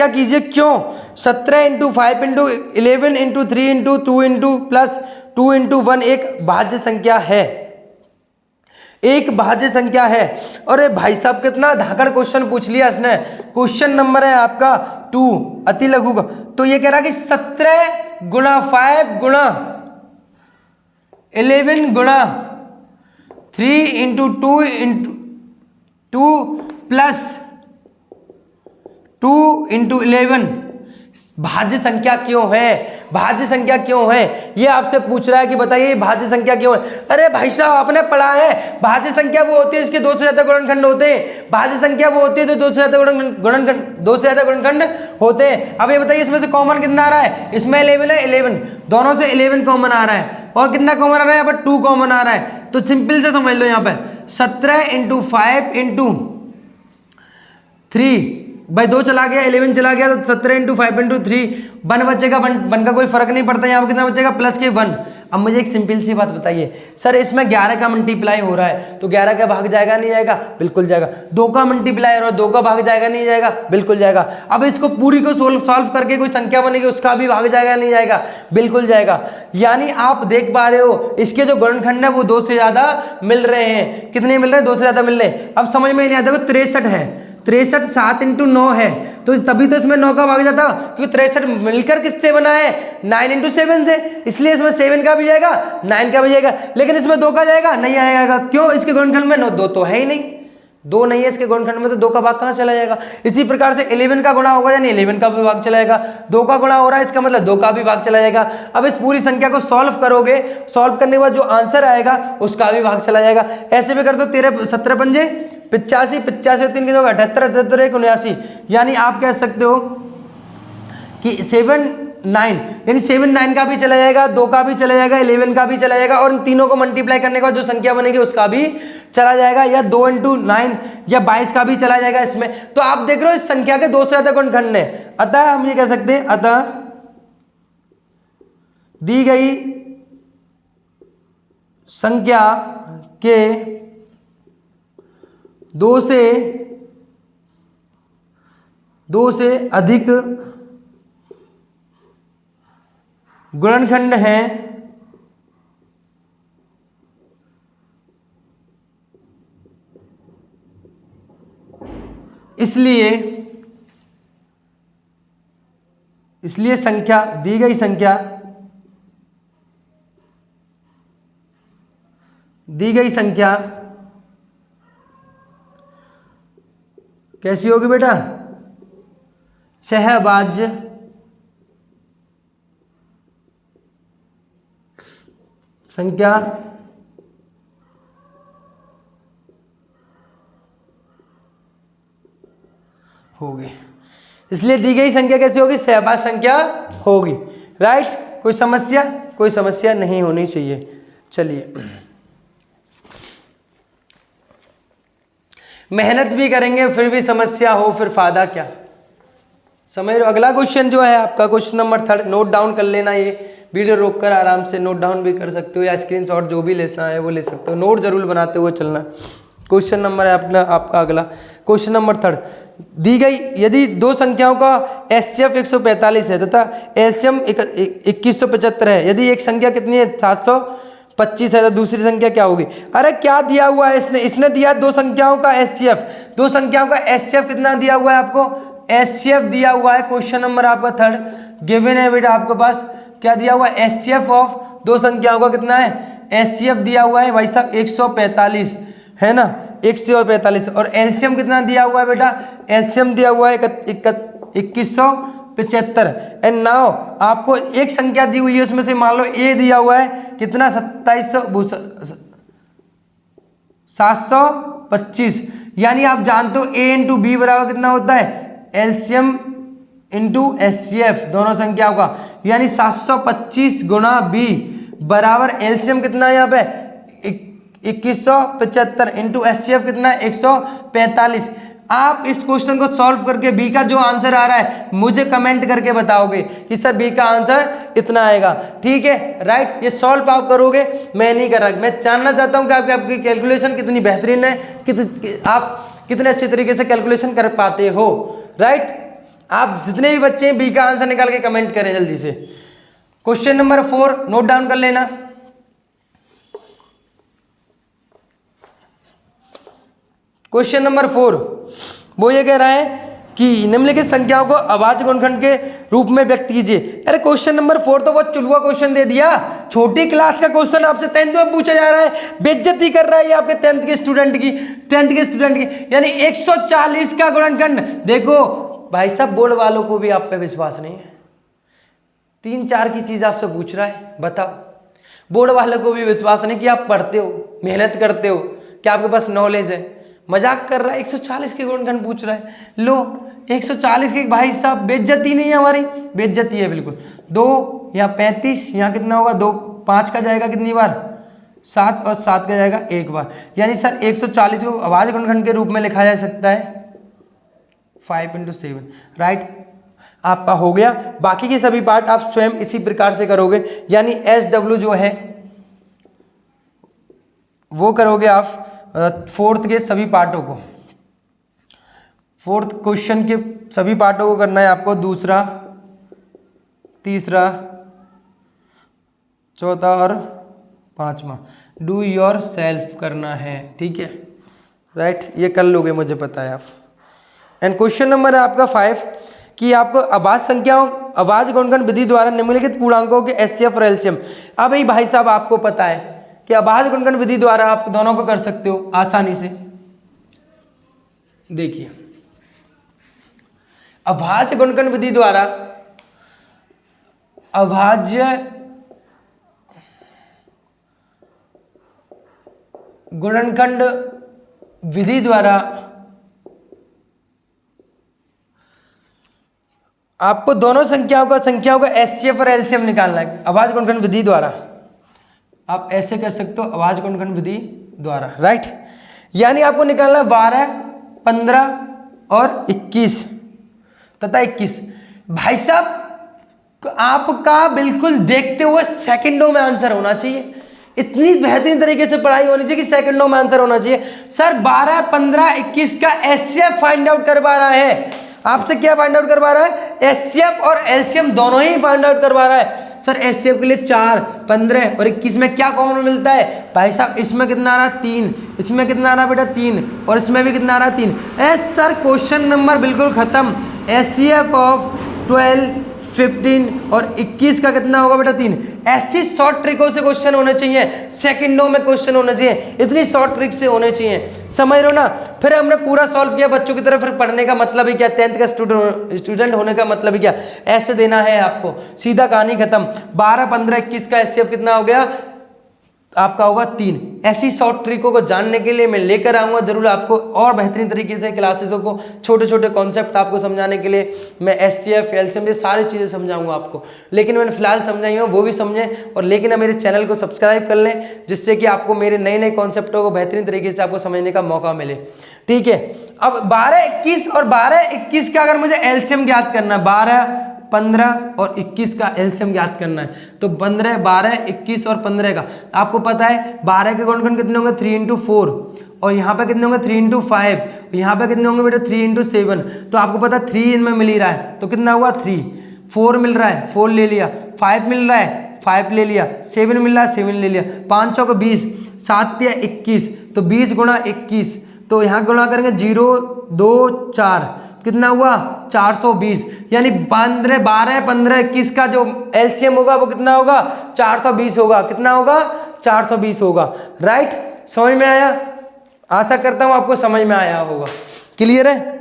कीजिए क्यों 17 into 5 into 11 into 3 into 2 into plus 2 into 1 एक भाज्य संख्या है। एक भाज्य संख्या है। अरे भाई साहब कितना धाकड़ क्वेश्चन पूछ लिया इसने। क्वेश्चन नंबर है आपका 2 अति लघु का। तो ये कह रहा कि 17 गुणा 5 गुणा 11 गुणा 3 इंटू 2 इंटू 2 प्लस 2 इंटू 11 भाज्य संख्या क्यों है? भाज्य संख्या क्यों है ये आपसे पूछ रहा है कि बताइए भाज्य संख्या क्यों है। अरे भाई साहब आपने पढ़ा है भाज्य संख्या वो होती है इसके 2 से ज्यादा गुणनखंड होते हैं। भाज्य संख्या वो होती है तो 2 से ज्यादा गुणनखंड होते हैं। अब ये बताइए इसमें से कॉमन कितना आ रहा है? इसमें 11 है, 11 दोनों से 11 कॉमन आ रहा है और कितना कॉमन आ रहा है यहाँ पर 2 कॉमन आ रहा है। तो सिंपल से समझ लो यहाँ पर 17 इंटू 5 इंटू 3 भाई 2 चला गया 11 चला गया तो 17 इंटू 5 इंटू 3 1 बचेगा। 1 का कोई फर्क नहीं पड़ता। यहाँ पर कितना बचेगा प्लस के 1। अब मुझे एक सिंपल सी बात बताइए सर इसमें 11 का मल्टीप्लाई हो रहा है तो 11 का भाग जाएगा नहीं जाएगा? बिल्कुल जाएगा। 2 का मल्टीप्लाई हो रहा है 2 का भाग जाएगा नहीं जाएगा? बिल्कुल जाएगा। अब इसको पूरी को सॉल्व करके कोई संख्या बनेगी उसका भी भाग जाएगा नहीं जाएगा? बिल्कुल जाएगा। यानी आप देख पा रहे हो इसके जो गुणनखंड है वो 2 से ज्यादा मिल रहे हैं। कितने मिल रहे हैं? 2 से ज्यादा मिल रहे हैं। अब समझ में नहीं आता, 63 है 63 7 इंटू 9 है तो तभी तो इसमें 9 का भाग जाता क्योंकि 63 मिलकर किससे बना है 9 इंटू 7 से, इसलिए इसमें 7 का भी जाएगा 9 का भी जाएगा। लेकिन इसमें 2 का जाएगा नहीं आएगा। क्यों? इसके गुणनखंड में 2 तो है ही नहीं, 2 नहीं है इसके गुणनखंड में तो 2 का भाग कहाँ चला जाएगा। इसी प्रकार से 11 का गुणा होगा यानी 11 का भी भाग चला जाएगा। 2 का गुणा हो रहा है इसका मतलब 2 का भी भाग चला जाएगा। अब इस पूरी संख्या को सॉल्व करोगे, सॉल्व करने के बाद जो आंसर आएगा उसका भी भाग चला जाएगा। ऐसे भी कर दो 13 17 पंजे 85 85 और 3 कितने होगा 78 78 1 79। यानी आप कह सकते हो कि 7 9 यानी 7 9 का भी चला जाएगा, 2 का भी चला जाएगा, 11 का भी चला जाएगा और इन तीनों को मल्टीप्लाई करने के बाद जो संख्या बनेगी उसका भी चला जाएगा। या 2 इंटू 9 या 22 का भी चला जाएगा इसमें। तो आप देख रहे हो इस संख्या के 2 से ज्यादा गुणनखंड है। अतः हम ये कह सकते हैं अतः दी गई संख्या के 2 से अधिक गुणनखंड हैं इसलिए संख्या दी गई संख्या कैसी होगी बेटा? सहभाज्य संख्या होगी। इसलिए दी गई संख्या कैसी होगी? सहभाज्य संख्या होगी। राइट, कोई समस्या? कोई समस्या नहीं होनी चाहिए। चलिए, मेहनत भी करेंगे फिर भी समस्या हो फिर फायदा क्या? समझ रहे हो? अगला क्वेश्चन जो है आपका क्वेश्चन नंबर 3, नोट डाउन कर लेना। ये वीडियो रोककर आराम से नोट डाउन भी कर सकते हो या स्क्रीनशॉट जो भी लेना है वो ले सकते हो। नोट जरूर बनाते हुए चलना। क्वेश्चन नंबर है अपना आपका अगला। क्वेश्चन नंबर 3 दी गई यदि दो संख्याओं का एचसीएफ 145 है तथा एलसीएम 2175 है, यदि एक संख्या कितनी है 725 है तो दूसरी संख्या क्या होगी? अरे क्या दिया हुआ है इसने दिया दो संख्याओं का एचसीएफ, दो संख्याओं का एचसीएफ कितना दिया हुआ है आपको? एचसीएफ दिया हुआ है क्वेश्चन नंबर आपका 3 गिवन है बेटा आपके पास। क्या दिया हुआ है? एचसीएफ ऑफ दो संख्याओं का कितना है? एचसीएफ दिया हुआ है भाई साहब 145 है ना, 145। और एलसीएम कितना दिया हुआ है बेटा? एलसीएम दिया हुआ है 2175। एंड नाउ आपको एक संख्या दी हुई है उसमें से मान लो ए दिया हुआ है कितना 725, यानी आप जानते हो ए इंटू बी बराबर कितना होता है? एलसीएम इंटू एचसीएफ दोनों संख्याओं का, यानी 725 गुणा बी बराबर एलसीएम कितना है यहाँ पे 2175 इंटू एचसीएफ कितना है 145। आप इस क्वेश्चन को सॉल्व करके बी का जो आंसर आ रहा है मुझे कमेंट करके बताओगे कि सर बी का आंसर इतना आएगा, ठीक है राइट। ये सॉल्व आप करोगे, मैं नहीं कर रहा, मैं जानना चाहता हूं कि आपकी कैलकुलेशन कितनी बेहतरीन है, आप कितने अच्छे तरीके से कैलकुलेशन कर पाते हो, राइट। आप जितने भी बच्चे हैं बी का आंसर निकाल के कमेंट करें जल्दी से। क्वेश्चन नंबर 4 नोट डाउन कर लेना। क्वेश्चन नंबर 4 वो ये कह रहा है कि निम्नलिखित संख्याओं को अभाज्य गुणनखंड के रूप में व्यक्त कीजिए। अरे क्वेश्चन नंबर 4 तो बहुत चुलवा क्वेश्चन दे दिया, छोटी क्लास का क्वेश्चन आपसे 10th में पूछा जा रहा है, बेइज्जती कर रहा है ये आपके 10th के स्टूडेंट की, यानी 140 का गुणनखंड। देखो भाई साहब बोर्ड वालों को भी आप पे विश्वास नहीं है, 3-4 की चीज आपसे पूछ रहा है, बताओ बोर्ड वालों को भी विश्वास नहीं कि आप पढ़ते हो, मेहनत करते हो, कि आपके पास नॉलेज है। मजाक कर रहा है, 140 के गुणनखंड पूछ रहा है। लो 140 के भाई साहब बेइज्जती नहीं है हमारी, बेइज्जती है बिल्कुल। 2 यहाँ 35, यहाँ कितना होगा 2 5 का जाएगा कितनी बार 7 और 7 का जाएगा एक बार, यानी सर 140 को अभाज्य गुणनखंड के रूप में लिखा जा सकता है 5 × 7, राइट। आपका हो गया। बाकी के सभी पार्ट आप स्वयं इसी प्रकार से करोगे, यानी SW जो है वो करोगे आप 4th के सभी पार्टों को, 4th क्वेश्चन के सभी पार्टों को करना है आपको, दूसरा, तीसरा, चौथा और 5वां डू योर सेल्फ करना है, ठीक है राइट। ये कर लोगे मुझे पता है आप। एंड क्वेश्चन नंबर है आपका 5 कि आपको अभाज्य संख्याओं अभाज्य गुणनखंड विधि द्वारा निम्नलिखित पूर्णांकों के एचसीएफ और एलसीएम। अब भाई साहब आपको पता है कि अभाज्य गुणनखंड विधि द्वारा आप दोनों को कर सकते हो आसानी से। देखिए अभाज्य गुणनखंड विधि द्वारा, अभाज्य गुणनखंड विधि द्वारा आपको दोनों संख्याओं का एचसीएफ और एलसीएम निकालना है अभाज्य गुणनखंड विधि द्वारा। आप ऐसे कर सकते हो अभाज्य गुणनखंड विधि द्वारा, राइट। यानी आपको निकालना 12, 15 और 21 तथा 21। भाई साहब आपका बिल्कुल देखते हुए सेकंडों में आंसर होना चाहिए, इतनी बेहतरीन तरीके से पढ़ाई होनी चाहिए कि सेकंडों में आंसर होना चाहिए। सर 12, 15, 21 का एचसीएफ फाइंड आउट करवा रहा है, आपसे क्या फाइंड आउट करवा रहा है? एचसीएफ और एलसीएम दोनों ही फाइंड आउट करवा रहा है। सर एचसीएफ के लिए 4, 15 और 21 में क्या कॉमन मिलता है? भाई साहब इसमें कितना आ रहा है 3, इसमें कितना आ रहा है बेटा 3 और इसमें भी कितना आ रहा है 3। सर क्वेश्चन नंबर बिल्कुल खत्म। एचसीएफ ऑफ 12, 15 और 21 का कितना होगा बेटा 3। ऐसी शॉर्ट ट्रिकों से क्वेश्चन होने चाहिए, सेकंडों में क्वेश्चन होने चाहिए, इतनी शॉर्ट ट्रिक से होने चाहिए, समझ रहे हो ना। फिर हमने पूरा सॉल्व किया बच्चों की तरफ, फिर पढ़ने का मतलब ही क्या, 10th का स्टूडेंट होने का मतलब ही क्या, ऐसे देना है आपको, सीधा कहानी खत्म। 12, 15, 21 का एचसीएफ कितना हो गया आपका होगा 3। ऐसी शॉर्ट ट्रिकों को जानने के लिए मैं लेकर आऊँगा जरूर आपको, और बेहतरीन तरीके से क्लासेसों को, छोटे छोटे कॉन्सेप्ट आपको समझाने के लिए मैं एचसीएफ, एलसीएम ये सारी चीज़ें समझाऊंगा आपको। लेकिन मैंने फिलहाल समझाई हूँ वो भी समझें, और लेकिन अब मेरे चैनल को सब्सक्राइब कर लें, जिससे कि आपको मेरे नए नए कॉन्सेप्टों को बेहतरीन तरीके से आपको समझने का मौका मिले, ठीक है। अब 12, 21 और 12, 21 का अगर मुझे एलसीएम ज्ञात करना, 12, 15 और 21 का एलसीएम ज्ञात करना है, तो 15, 12, 21 और 15 का आपको पता है 12 के गुणनखंड कितने होंगे 3 × 4 और यहाँ पे कितने होंगे 3 इंटू 5, यहाँ पे कितने होंगे बेटा 3 इंटू 7। तो आपको पता 3 इनमें मिल ही रहा है तो कितना हुआ 3। 4 मिल रहा है 4 ले लिया, 5 मिल रहा है 5 ले लिया, 7 मिल रहा है 7 ले लिया, 5 चौके 20, 7 या 21, तो 20 गुणा 21, तो यहाँ गुणा करेंगे 0 2 4, कितना हुआ 420, यानी 12 15 21 का जो एलसीएम होगा वो कितना होगा 420 होगा। कितना होगा 420 होगा। राइट, समझ में आया? आशा करता हूं आपको समझ में आया होगा। क्लियर है?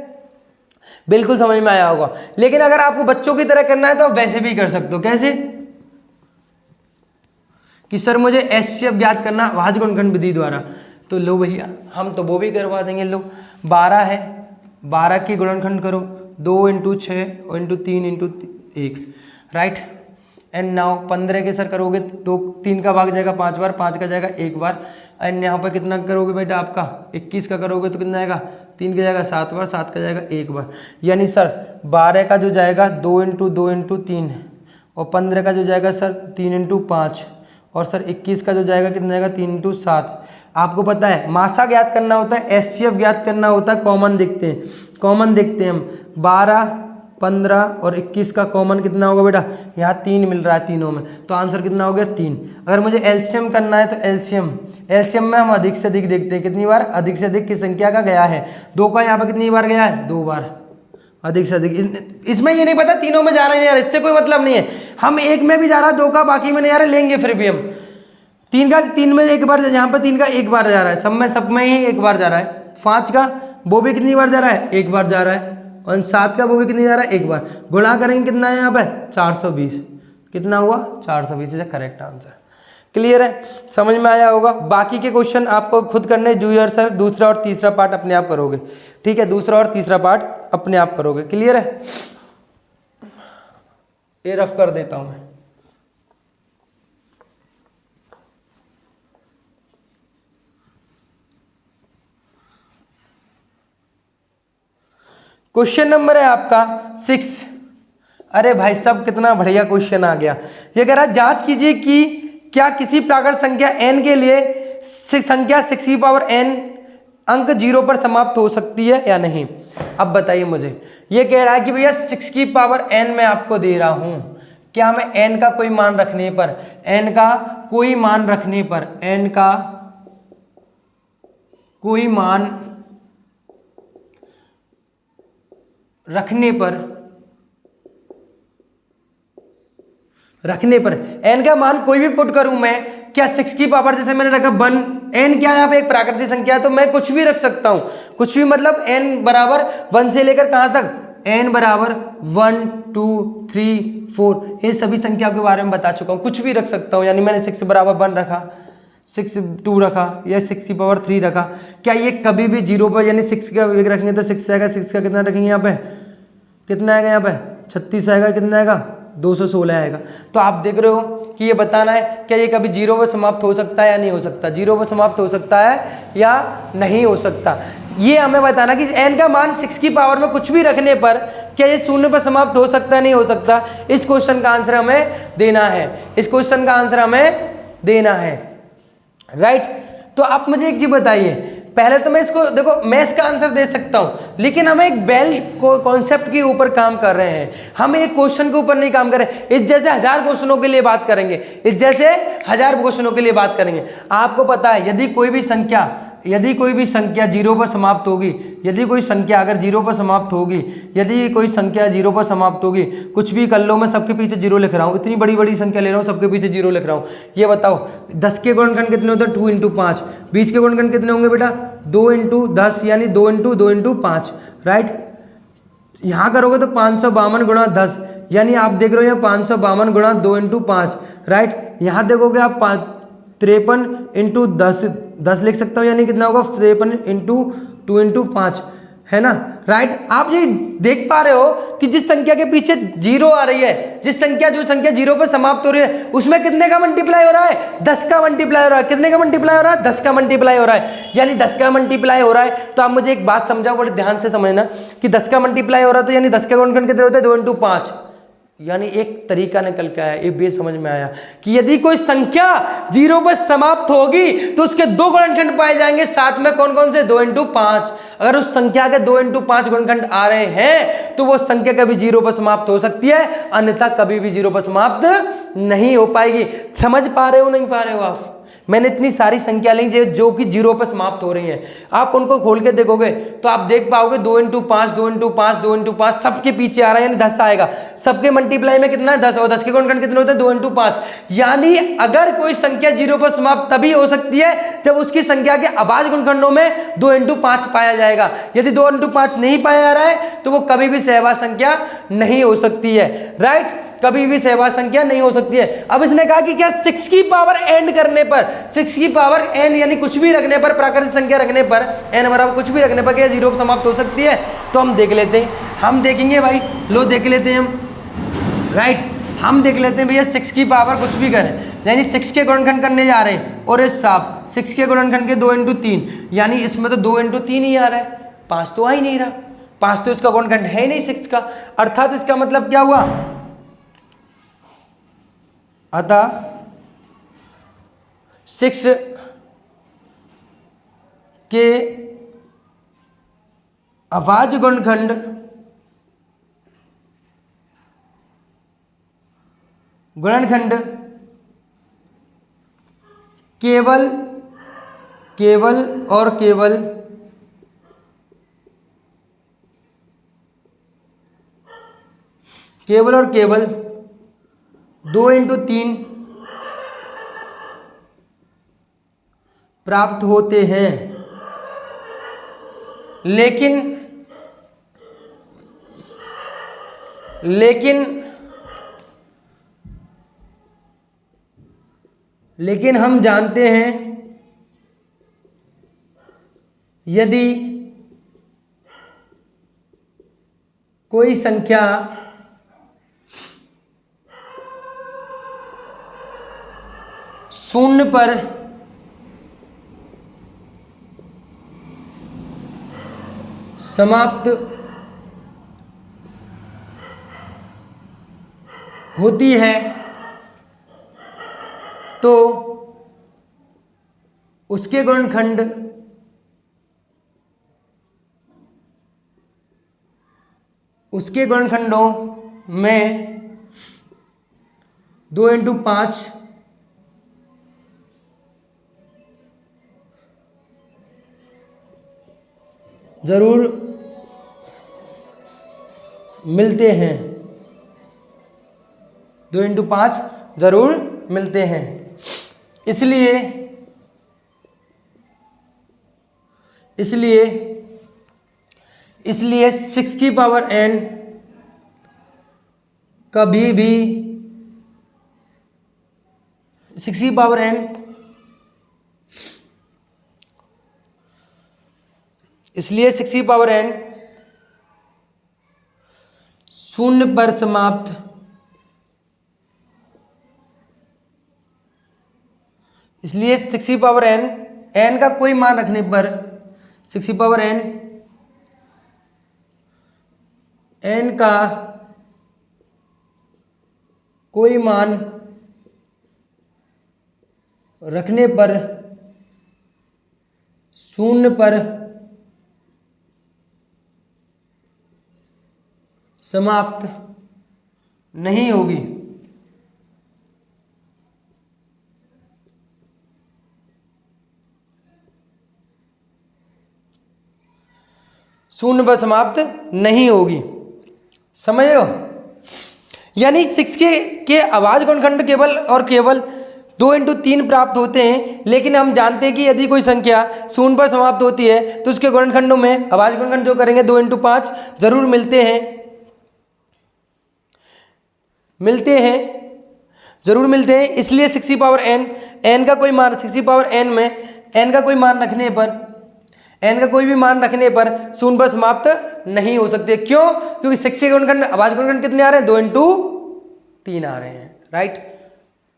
बिल्कुल समझ में आया होगा। लेकिन अगर आपको बच्चों की तरह करना है तो आप वैसे भी कर सकते हो। कैसे? कि सर मुझे एचसीएफ ज्ञात करना भाज्य गुणनखंड विधि द्वारा, तो लो भैया हम तो वो भी करवा देंगे। लो 12 है, 12 की गुणनखंड करो 2 into 6 into 3 into 1। Right, and now 15 के सर करोगे तो 3 का भाग जाएगा 5 बार, 5 का जाएगा 1 बार। एंड यहाँ पर कितना करोगे बेटा आपका 21 का करोगे तो कितना आएगा 3 का जाएगा 7 बार, 7 का जाएगा 1 बार। यानी सर 12 का जो जाएगा 2 इंटू 3 और 15 का जो जाएगा सर 3 इंटू 5 और सर 21 का जो जाएगा कितना जाएगा 3 इंटू 7। आपको पता है मासा ज्ञात करना होता है, एचसीएफ ज्ञात करना होता है, कॉमन देखते हैं, कॉमन देखते हैं हम। 12 15 और 21 का कॉमन कितना होगा बेटा, यहाँ 3 मिल रहा है तीनों में, तो आंसर कितना हो गया 3। अगर मुझे एलसीएम करना है तो एलसीएम में हम अधिक से अधिक देखते हैं, कितनी बार अधिक से अधिक की संख्या का गया है। 2 का यहाँ पर कितनी बार गया है 2 बार, अधिक से अधिक। इसमें ये नहीं पता तीनों में जा रहे हैं यार, इससे कोई मतलब नहीं है। हम एक में भी जा रहा है 2 का बाकी में नहीं जा रहा, लेंगे फिर भी हम 3 का 3 में 1 बार, यहाँ पर 3 का 1 बार जा रहा है, सब में ही 1 बार जा रहा है। 5 का वो भी कितनी बार जा रहा है 1 बार जा रहा है, और 7 का वो भी कितनी जा रहा है 1 बार। गुणा करेंगे कितना है यहाँ पे 420, कितना हुआ 420 इज करेक्ट आंसर। क्लियर है? समझ में आया होगा। बाकी के क्वेश्चन आपको खुद करने डू योर सेल्फ, दूसरा और तीसरा पार्ट अपने आप करोगे। ठीक है, दूसरा और तीसरा पार्ट अपने आप करोगे। क्लियर है? ये रफ कर देता हूं मैं। क्वेश्चन नंबर है आपका 6। अरे भाई साहब कितना बढ़िया क्वेश्चन आ गया। ये कह रहा है जांच कीजिए कि क्या किसी प्राकृत संख्या n के लिए संख्या 6n अंक 0 पर समाप्त हो सकती है या नहीं। अब बताइए मुझे, ये कह रहा है कि भैया 6n मैं आपको दे रहा हूं, क्या मैं n का कोई मान रखने पर, n का कोई मान रखने पर, n का कोई मान रखने पर n का मान कोई भी पुट करूं मैं, क्या 6 की पावर जैसे मैंने रखा 1, n क्या यहाँ पे एक प्राकृतिक संख्या है तो मैं कुछ भी रख सकता हूं, कुछ भी मतलब n बराबर 1 से लेकर कहां तक, n बराबर 1 2 3 4, ये सभी संख्या के बारे में बता चुका हूं, कुछ भी रख सकता हूं। यानी मैंने 6 बराबर 1 रखा, 6 2 रखा या 6 की पावर 3 रखा, क्या ये कभी भी 0 पर, यानी 6 का एक रखेंगे तो 6 आएगा, 6 का कितना रखेंगे यहाँ पे, कितना आएगा यहाँ पे 36 आएगा, कितना आएगा 216 आएगा। तो आप देख रहे हो कि ये बताना है क्या ये कभी 0 पर समाप्त हो सकता है या नहीं हो सकता, 0 पर समाप्त हो सकता है या नहीं हो सकता। ये हमें बताना कि n का मान 6 की पावर में कुछ भी रखने पर क्या ये 0 पर समाप्त हो सकता है नहीं हो सकता। इस क्वेश्चन का आंसर हमें देना है, इस क्वेश्चन का आंसर हमें देना है। राइट, तो आप मुझे एक चीज बताइए, पहले तो मैं इसको देखो, मैं इसका आंसर दे सकता हूं, लेकिन हम एक बेल कॉन्सेप्ट के ऊपर काम कर रहे हैं, हम एक क्वेश्चन के ऊपर नहीं काम कर रहे। इस जैसे 1000 क्वेश्चनों के लिए बात करेंगे, इस जैसे 1000 क्वेश्चनों के लिए बात करेंगे। आपको पता है यदि कोई भी संख्या 0 पर समाप्त होगी, यदि कोई संख्या अगर 0 पर समाप्त होगी, यदि कोई संख्या 0 पर समाप्त होगी, कुछ भी कर लो, मैं सबके पीछे 0 लिख रहा हूँ, इतनी बड़ी बड़ी संख्या ले रहा हूँ, सबके पीछे 0 लिख रहा हूँ। ये बताओ 10 के गुणनखंड कितने होते हैं 2 इंटू 5, 20 के गुणनखंड कितने होंगे बेटा 2 इंटू 10, यानी 2 इंटू 5। राइट, यहाँ करोगे तो 552 गुणा 10, यानी आप देख रहे हो यहाँ 552 गुणा 2 इंटू 5। राइट, यहाँ देखोगे आप 53 इंटू 10 लिख सकता हूँ, यानी कितना होगा 53 इंटू 2 इंटू 5, है ना। राइट, आप ये देख पा रहे हो कि जिस संख्या के पीछे 0 आ रही है, जो संख्या 0 पर समाप्त हो रही है, उसमें कितने का मल्टीप्लाई हो रहा है 10 का मल्टीप्लाई हो रहा है। कितने का मल्टीप्लाई हो रहा है 10 का मल्टीप्लाई हो रहा है, यानी 10 का मल्टीप्लाई हो रहा है। तो आप मुझे एक बात समझाओ, बड़े ध्यान से समझना कि 10 का मल्टीप्लाई हो रहा है तो यानी 10 का गुणनखंड कितने होते हैं 2 इंटू 5, यानी एक तरीका निकल के आया, एक बेस समझ में आया कि यदि कोई संख्या 0 पर समाप्त होगी तो उसके 2 गुणनखंड पाए जाएंगे, साथ में कौन कौन से, 2 × 5। अगर उस संख्या के 2 × 5 गुणनखंड आ रहे हैं तो वो संख्या कभी 0 पर समाप्त हो सकती है, अन्यथा कभी भी 0 पर समाप्त नहीं हो पाएगी। समझ पा रहे हो नहीं पा रहे हो आप? मैंने इतनी सारी संख्या ली जो कि 0 पर समाप्त हो रही हैं, आप उनको खोल के देखोगे तो आप देख पाओगे 2 × 5, 2 × 5, 2 × 5 सबके पीछे आ रहा है, यानी 10 आएगा। सबके मल्टीप्लाई में कितना है, 10, और 10 के गुणनखंड कितने होते हैं, 2 × 5। यानी अगर कोई संख्या 0 पर समाप्त तभी हो सकती है जब उसकी संख्या के अभाज्य गुणनखंडों में 2 × 5 पाया जाएगा। यदि 2 × 5 नहीं पाया जा रहा है तो वो कभी भी सहवाज संख्या नहीं हो सकती है, राइट, कभी भी सहवाज संख्या नहीं हो सकती है। अब इसने कहा कि क्या 6 की पावर n करने पर, 6 की पावर n यानी कुछ भी रखने पर, प्राकृतिक संख्या रखने पर, n बराबर कुछ भी रखने पर क्या 0 पर समाप्त हो सकती है? तो हम देख लेते हैं, हम देखेंगे भाई, लो देख लेते हैं हम, राइट, हम देख लेते हैं भैया 6 की पावर कुछ भी करें, यानी 6 के गुणनखंड करने जा रहे हैं, और इस साहब 6 के गुणनखंड के 2 × 3, यानी इसमें तो 2 × 3 ही आ रहा है, 5 तो आ ही नहीं रहा, 5 तो इसका गुणनखंड है ही नहीं 6 का। अर्थात इसका मतलब क्या हुआ, अतः 6 के अभाज्य गुणनखंड केवल और केवल और केवल 2 × 3 प्राप्त होते हैं, लेकिन हम जानते हैं यदि कोई संख्या शून्य पर समाप्त होती है तो उसके गुणनखंड उसके गुणनखंडों में 2 × 5 जरूर मिलते हैं, 2 × 5 जरूर मिलते हैं। इसलिए 6 की पावर n कभी भी 6 की पावर n इसलिए 6 की पावर n शून्य पर समाप्त इसलिए 6 की पावर n का कोई मान रखने पर 6 की पावर n का कोई मान रखने पर शून्य पर समाप्त नहीं होगी। शून्य पर समाप्त नहीं होगी, समझ रहे हो? यानी 6 के अभाज्य गुणनखंड केवल और केवल 2 × 3 प्राप्त होते हैं, लेकिन हम जानते हैं कि यदि कोई संख्या शून्य पर समाप्त होती है तो उसके गुणनखंडों में अभाज्य गुणनखंड जो करेंगे 2 × 5 जरूर मिलते हैं, जरूर मिलते हैं। इसलिए 6 की पावर n का कोई मान 6 की पावर n में n का कोई मान रखने पर n का कोई भी मान रखने पर शून्य पर समाप्त नहीं हो सकते। क्यों? क्योंकि 6 के गुणनखंड अभाज्य गुणनखंड कितने आ रहे हैं, 2 × 3 आ रहे हैं, राइट।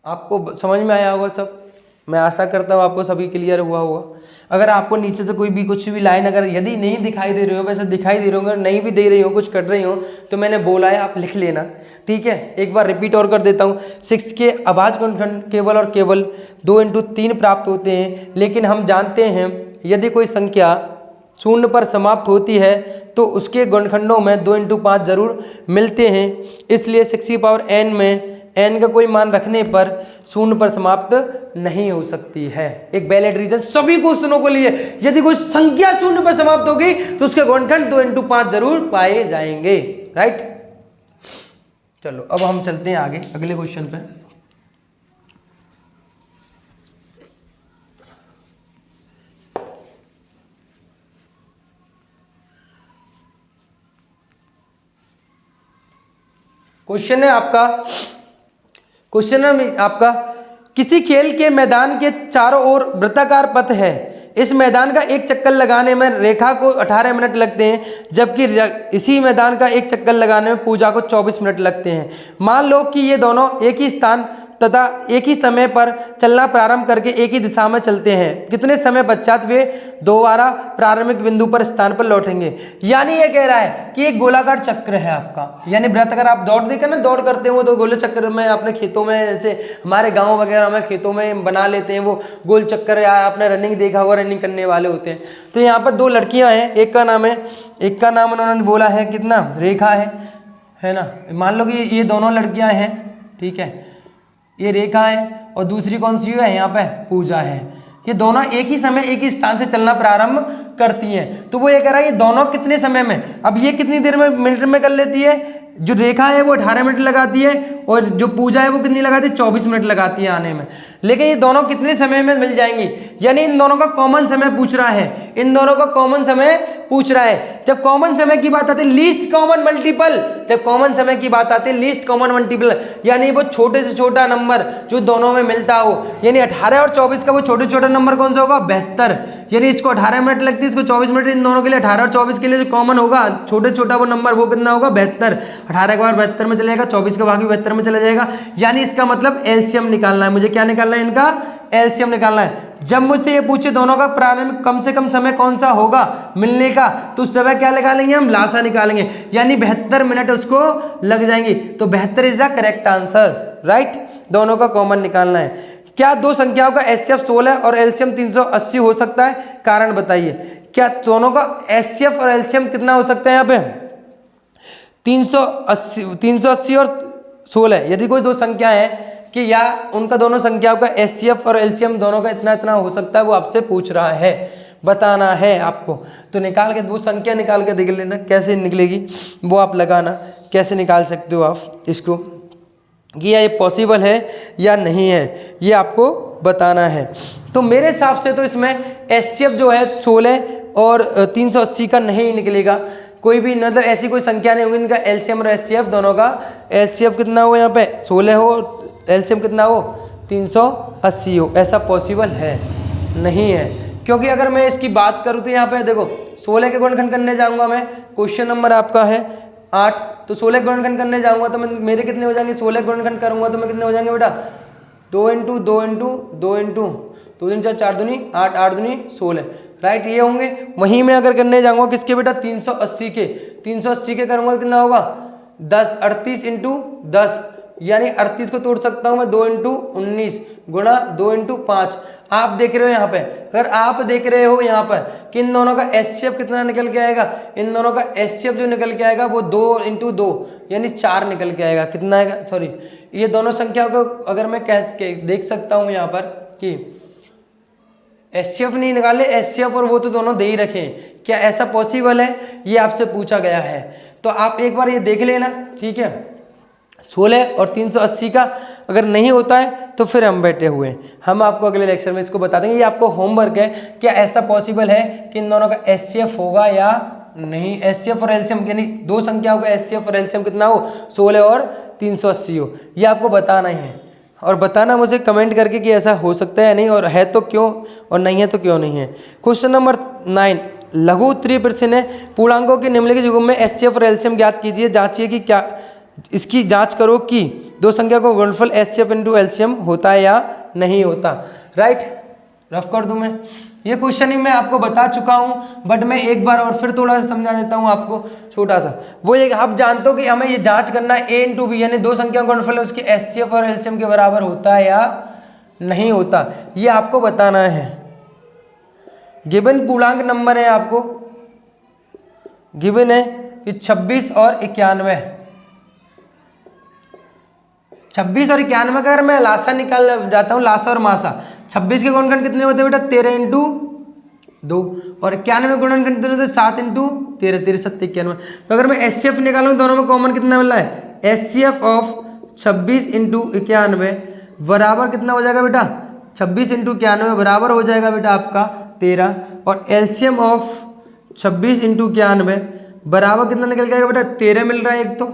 आपको समझ में आया होगा सब। मैं आशा करता हूँ आपको सभी क्लियर हुआ होगा। अगर आपको नीचे से कोई भी कुछ भी लाइन अगर यदि नहीं दिखाई दे रही हो, वैसे दिखाई दे रही हो, नहीं भी दे रही हो, कुछ कर रही हो, तो मैंने बोला है आप लिख लेना, ठीक है। एक बार रिपीट और कर देता हूँ। 6 के अभाज्य गुणनखंड केवल और केवल 2×3 प्राप्त होते हैं, लेकिन हम जानते हैं यदि कोई संख्या 0 पर समाप्त होती है तो उसके गुणनखंडों में 2×5 जरूर मिलते हैं। इसलिए 6n में n का कोई मान रखने पर 0 पर समाप्त नहीं हो सकती है। एक वैलिड रीजन सभी क्वेश्चनों को लिए, यदि कोई संख्या 0 पर समाप्त होगी तो उसके गुणनखंड 2×5 जरूर पाए जाएंगे, राइट। चलो अब हम चलते हैं आगे अगले क्वेश्चन पे। क्वेश्चन है आपका किसी खेल के मैदान के चारों ओर वृत्ताकार पथ है। इस मैदान का एक चक्कर लगाने में रेखा को 18 मिनट लगते हैं, जबकि इसी मैदान का एक चक्कर लगाने में पूजा को 24 मिनट लगते हैं। मान लो कि ये दोनों एक ही स्थान तथा एक ही समय पर चलना प्रारंभ करके एक ही दिशा में चलते हैं। कितने समय पश्चात वे दोबारा प्रारंभिक बिंदु पर स्थान पर लौटेंगे। यानी ये कह रहा है कि एक गोलाकार चक्र है आपका, यानी वृत्त अगर आप दौड़ देकर ना दौड़ करते हो तो गोले चक्र में अपने खेतों में, जैसे हमारे गाँव वगैरह में खेतों में बना लेते हैं वो गोल चक्कर, या आपने रनिंग देखा हुआ, रनिंग करने वाले होते हैं। तो यहाँ पर 2 लड़कियाँ हैं, एक का नाम उन्होंने बोला है कितना, रेखा है ना। मान लो कि ये दोनों लड़कियाँ हैं, ठीक है, ये रेखा है और दूसरी कौन सी है, यहाँ पे पूजा है। ये दोनों एक ही समय एक ही स्थान से चलना प्रारंभ करती हैं। तो वो ये कह रहा है ये दोनों कितने समय में, अब ये कितनी देर में मिनट में कर लेती है, जो रेखा है वो 18 मिनट लगाती है और जो पूजा है वो कितनी लगाती है, 24 मिनट लगाती है आने में। लेकिन ये दोनों कितने समय में मिल जाएंगी, यानी इन दोनों का कॉमन समय पूछ रहा है, इन दोनों का कॉमन समय पूछ रहा है। जब कॉमन समय की बात आती है लीस्ट कॉमन मल्टीपल, जब कॉमन समय की बात आती है लीस्ट कॉमन मल्टीपल, यानी वो छोटे से छोटा नंबर जो दोनों में मिलता हो, यानी 18 और 24 का वो छोटे छोटा नंबर कौन सा होगा, 72। यानी इसको 18 मिनट लगती है, इसको 24 मिनट, इन दोनों के लिए 18 और 24 के लिए जो कॉमन होगा छोटे छोटा वो नंबर वो कितना होगा, 72। 18 के बाद 72 में चला जाएगा, 24 के बाद भी 72 में चला जाएगा। यानी इसका मतलब एलसीएम निकालना है मुझे। क्या निकालना है, इनका एलसीएम निकालना है। जब मुझसे ये पूछे दोनों का प्रारंभिक कम से कम समय कौन सा होगा मिलने का, तो उस समय क्या निकालेंगे हम, लासा निकालेंगे, यानी 72 मिनट उसको लग जाएंगी। तो 72 is the correct answer, right. दोनों का कॉमन निकालना है। क्या 2 संख्याओं का एचसीएफ 16 और एलसीएम 380 हो सकता है, कारण बताइए। क्या दोनों का एचसीएफ और एलसीएम कितना हो सकता है, यहाँ पे 380 और 16। यदि कोई 2 संख्या है कि या उनका दोनों संख्याओं का एचसीएफ और एलसीएम दोनों का इतना इतना हो सकता है, वो आपसे पूछ रहा है, बताना है आपको। तो निकाल के 2 संख्या निकाल के देख लेना कैसे निकलेगी, वो आप लगाना कैसे निकाल सकते हो आप इसको, कि ये पॉसिबल है या नहीं है, ये आपको बताना है। तो मेरे हिसाब से तो इसमें एचसीएफ जो है 16 और 380 का नहीं निकलेगा, कोई भी मतलब ऐसी कोई संख्या नहीं होगी इनका एलसीएम और एचसीएफ दोनों का एचसीएफ कितना हो, यहाँ पे 16 हो, एलसीएम कितना हो 380 हो, ऐसा पॉसिबल है नहीं है। क्योंकि अगर मैं इसकी बात करूँ तो यहाँ पे देखो 16 के गुणनखंड करने जाऊँगा मैं, क्वेश्चन नंबर आपका है 8, तो 16 गुणनखंड करने जाऊँगा तो मैं मेरे कितने हो जाएंगे, 16 गुणनखंड करूँगा तो मैं कितने हो जाएंगे बेटा, 2 इंटू 2 इंटू 2 इंटू 2 दिन 4 दूनी 8, 8 दूनी 16, राइट, ये होंगे। वहीं मैं अगर करने जाऊँगा किसके बेटा 380 के करूँगा कितना होगा 10, 38 इंटू 10, यानी 38 को तोड़ सकता हूँ मैं 2 इंटू 19 गुणा 2 इंटू 5। आप देख रहे हो यहाँ पे, अगर आप देख रहे हो यहाँ पर कि इन दोनों का एचसीएफ कितना निकल के आएगा, इन दोनों का एचसीएफ जो निकल के आएगा वो 2 इंटू 2 यानी 4 निकल के आएगा। कितना आएगा, सॉरी, ये दोनों संख्याओं को अगर मैं देख सकता हूँ यहाँ पर कि एचसीएफ नहीं निकाले, एचसीएफ और वो तो दोनों दे ही रखे, क्या ऐसा पॉसिबल है, ये आपसे पूछा गया है। तो आप एक बार ये देख लेना, ठीक है। 16 और 380 का अगर नहीं होता है तो फिर हम बैठे हुए हैं, हम आपको अगले लेक्चर में इसको बता देंगे। ये आपको होमवर्क है, क्या ऐसा पॉसिबल है कि इन दोनों का एचसीएफ होगा या नहीं। एचसीएफ और एलसीएम यानी 2 संख्याओं का एचसीएफ और एलसीएम कितना हो, 16 और 380 हो, ये आपको बताना ही है। और बताना मुझे कमेंट करके कि ऐसा हो सकता है या नहीं, और है तो क्यों, और नहीं है तो क्यों नहीं है। क्वेश्चन नंबर 9, लघु उत्तरीय प्रश्न है, पूर्णांकों के निम्नलिखित युग्म में एचसीएफ और एलसीएम ज्ञात कीजिए। जांचिए कि क्या, इसकी जांच करो कि 2 संख्या को गुणनफल एचसीएफ इंटू एलसीएम होता है या नहीं होता, राइट, रफ कर दूं मैं। ये क्वेश्चन ही मैं आपको बता चुका हूँ, बट मैं एक बार और फिर थोड़ा सा समझा देता हूँ आपको छोटा सा। वो एक आप जानते हो कि हमें ये जांच करना है ए इंटू बी, यानी दो संख्याओं का गुणनफल उसके एचसीएफ और एलसीएम के बराबर होता है या नहीं होता, ये आपको बताना है। गिवन पूर्णांक नंबर है, आपको गिवन है कि 26 और 91। 26 और 91 का अगर मैं लासा निकाल जाता हूँ, लासा और मासा, 26 के गुणनखंड कितने होते हैं बेटा 13 इंटू 2, और 91 गुणनखंड कितने होते हैं 7 इंटू 13, 13 7 91। तो अगर मैं एचसीएफ निकालूँ दोनों में कॉमन कितना मिल रहा है, एचसीएफ ऑफ 26 इंटू 91 बराबर कितना हो जाएगा बेटा, 26 इंटू 91 बराबर हो जाएगा बेटा आपका 13, और एलसीएम ऑफ 26 इंटू 91 बराबर कितना निकल जाएगा बेटा 13 मिल रहा है, एक तो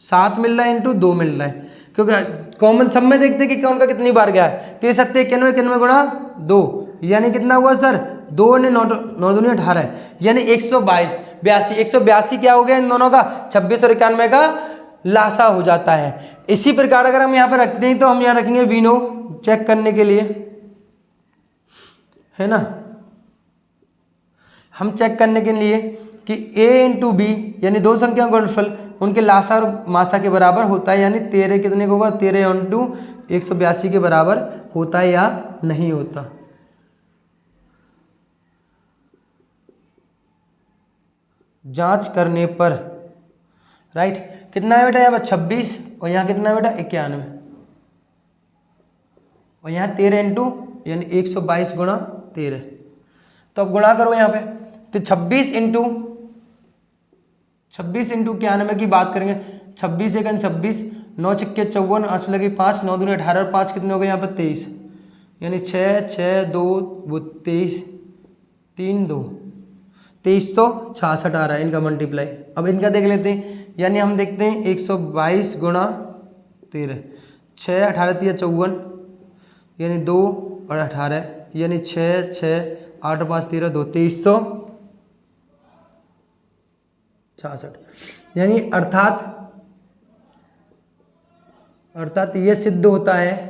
7 मिल रहा है इंटू 2 मिल रहा है, क्योंकि कॉमन सब में देखते हैं कि कौन का कितनी बार गया है। 13 7 91, 91 गुणा 2 यानी कितना हुआ सर 2 ने 9 दूनी 18, यानी 122 82 182 क्या हो गया इन दोनों का, 26 और 91 का लासा हो जाता है। इसी प्रकार अगर हम यहाँ पर रखते हैं तो हम यहाँ रखेंगे विनो चेक करने के लिए, है ना, हम चेक करने के लिए कि a इंटू बी यानी दो संख्या का गुणनफल उनके लासा और मासा के बराबर होता है, यानी 13 कितने को होगा 13 इंटू 182 के बराबर होता है या नहीं होता। जांच करने पर राइट कितना है बेटा यहाँ पर 26 और यहाँ कितना है बेटा 91, और यहाँ 13 इंटू यानी 122 गुणा 13। तो अब गुणा करो यहाँ पे, तो 26 इंटू 91 की बात करेंगे, 26 एक 26, 9 छक्के 54, 8 लगी 5, 9 दूनी 18 और 5 कितने हो गए यहाँ पर 23, यानी 6 6 2 23 3 2 2366 आ रहा है इनका मल्टीप्लाई। अब इनका देख लेते हैं, यानी हम देखते हैं 122 गुणा 13, 6 18 3 54 यानी 2 और 18 यानी 6 6 8 5 13 2 2366, यानी अर्थात ये सिद्ध होता है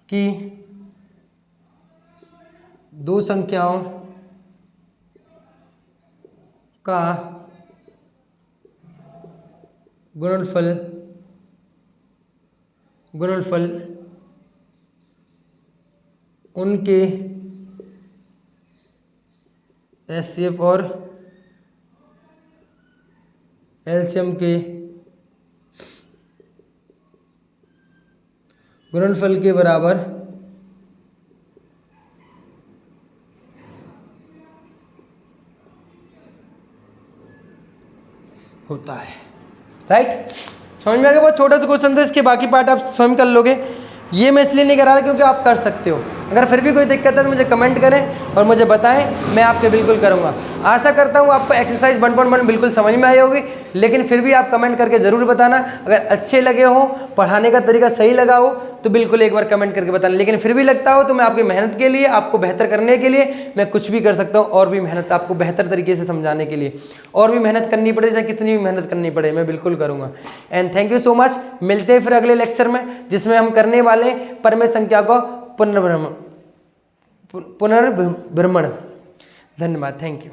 कि दो संख्याओं का गुणनफल उनके एचसीएफ और एलसीएम के गुणनफल के बराबर होता है। राइट, समझ में आ गया? बहुत छोटा सा क्वेश्चन था, इसके बाकी पार्ट आप स्वयं कर लोगे। ये मैं इसलिए नहीं करा रहा क्योंकि आप कर सकते हो। अगर फिर भी कोई दिक्कत है तो मुझे कमेंट करें और मुझे बताएं, मैं आपके बिल्कुल करूँगा। आशा करता हूँ आपको एक्सरसाइज 1.1 बिल्कुल समझ में आई होगी, लेकिन फिर भी आप कमेंट करके ज़रूर बताना। अगर अच्छे लगे हो, पढ़ाने का तरीका सही लगा हो तो बिल्कुल एक बार कमेंट करके बताना। लेकिन फिर भी लगता हो तो मैं आपकी मेहनत के लिए, आपको बेहतर करने के लिए मैं कुछ भी कर सकता हूँ, और भी मेहनत आपको बेहतर तरीके से समझाने के लिए, और भी मेहनत करनी पड़े, चाहे कितनी भी मेहनत करनी पड़े, मैं बिल्कुल करूँगा। And thank you so much. मिलते हैं फिर अगले लेक्चर में, जिसमें हम करने वाले परमेय संख्या को पुनर्भ्रमण। धन्यवाद, थैंक यू।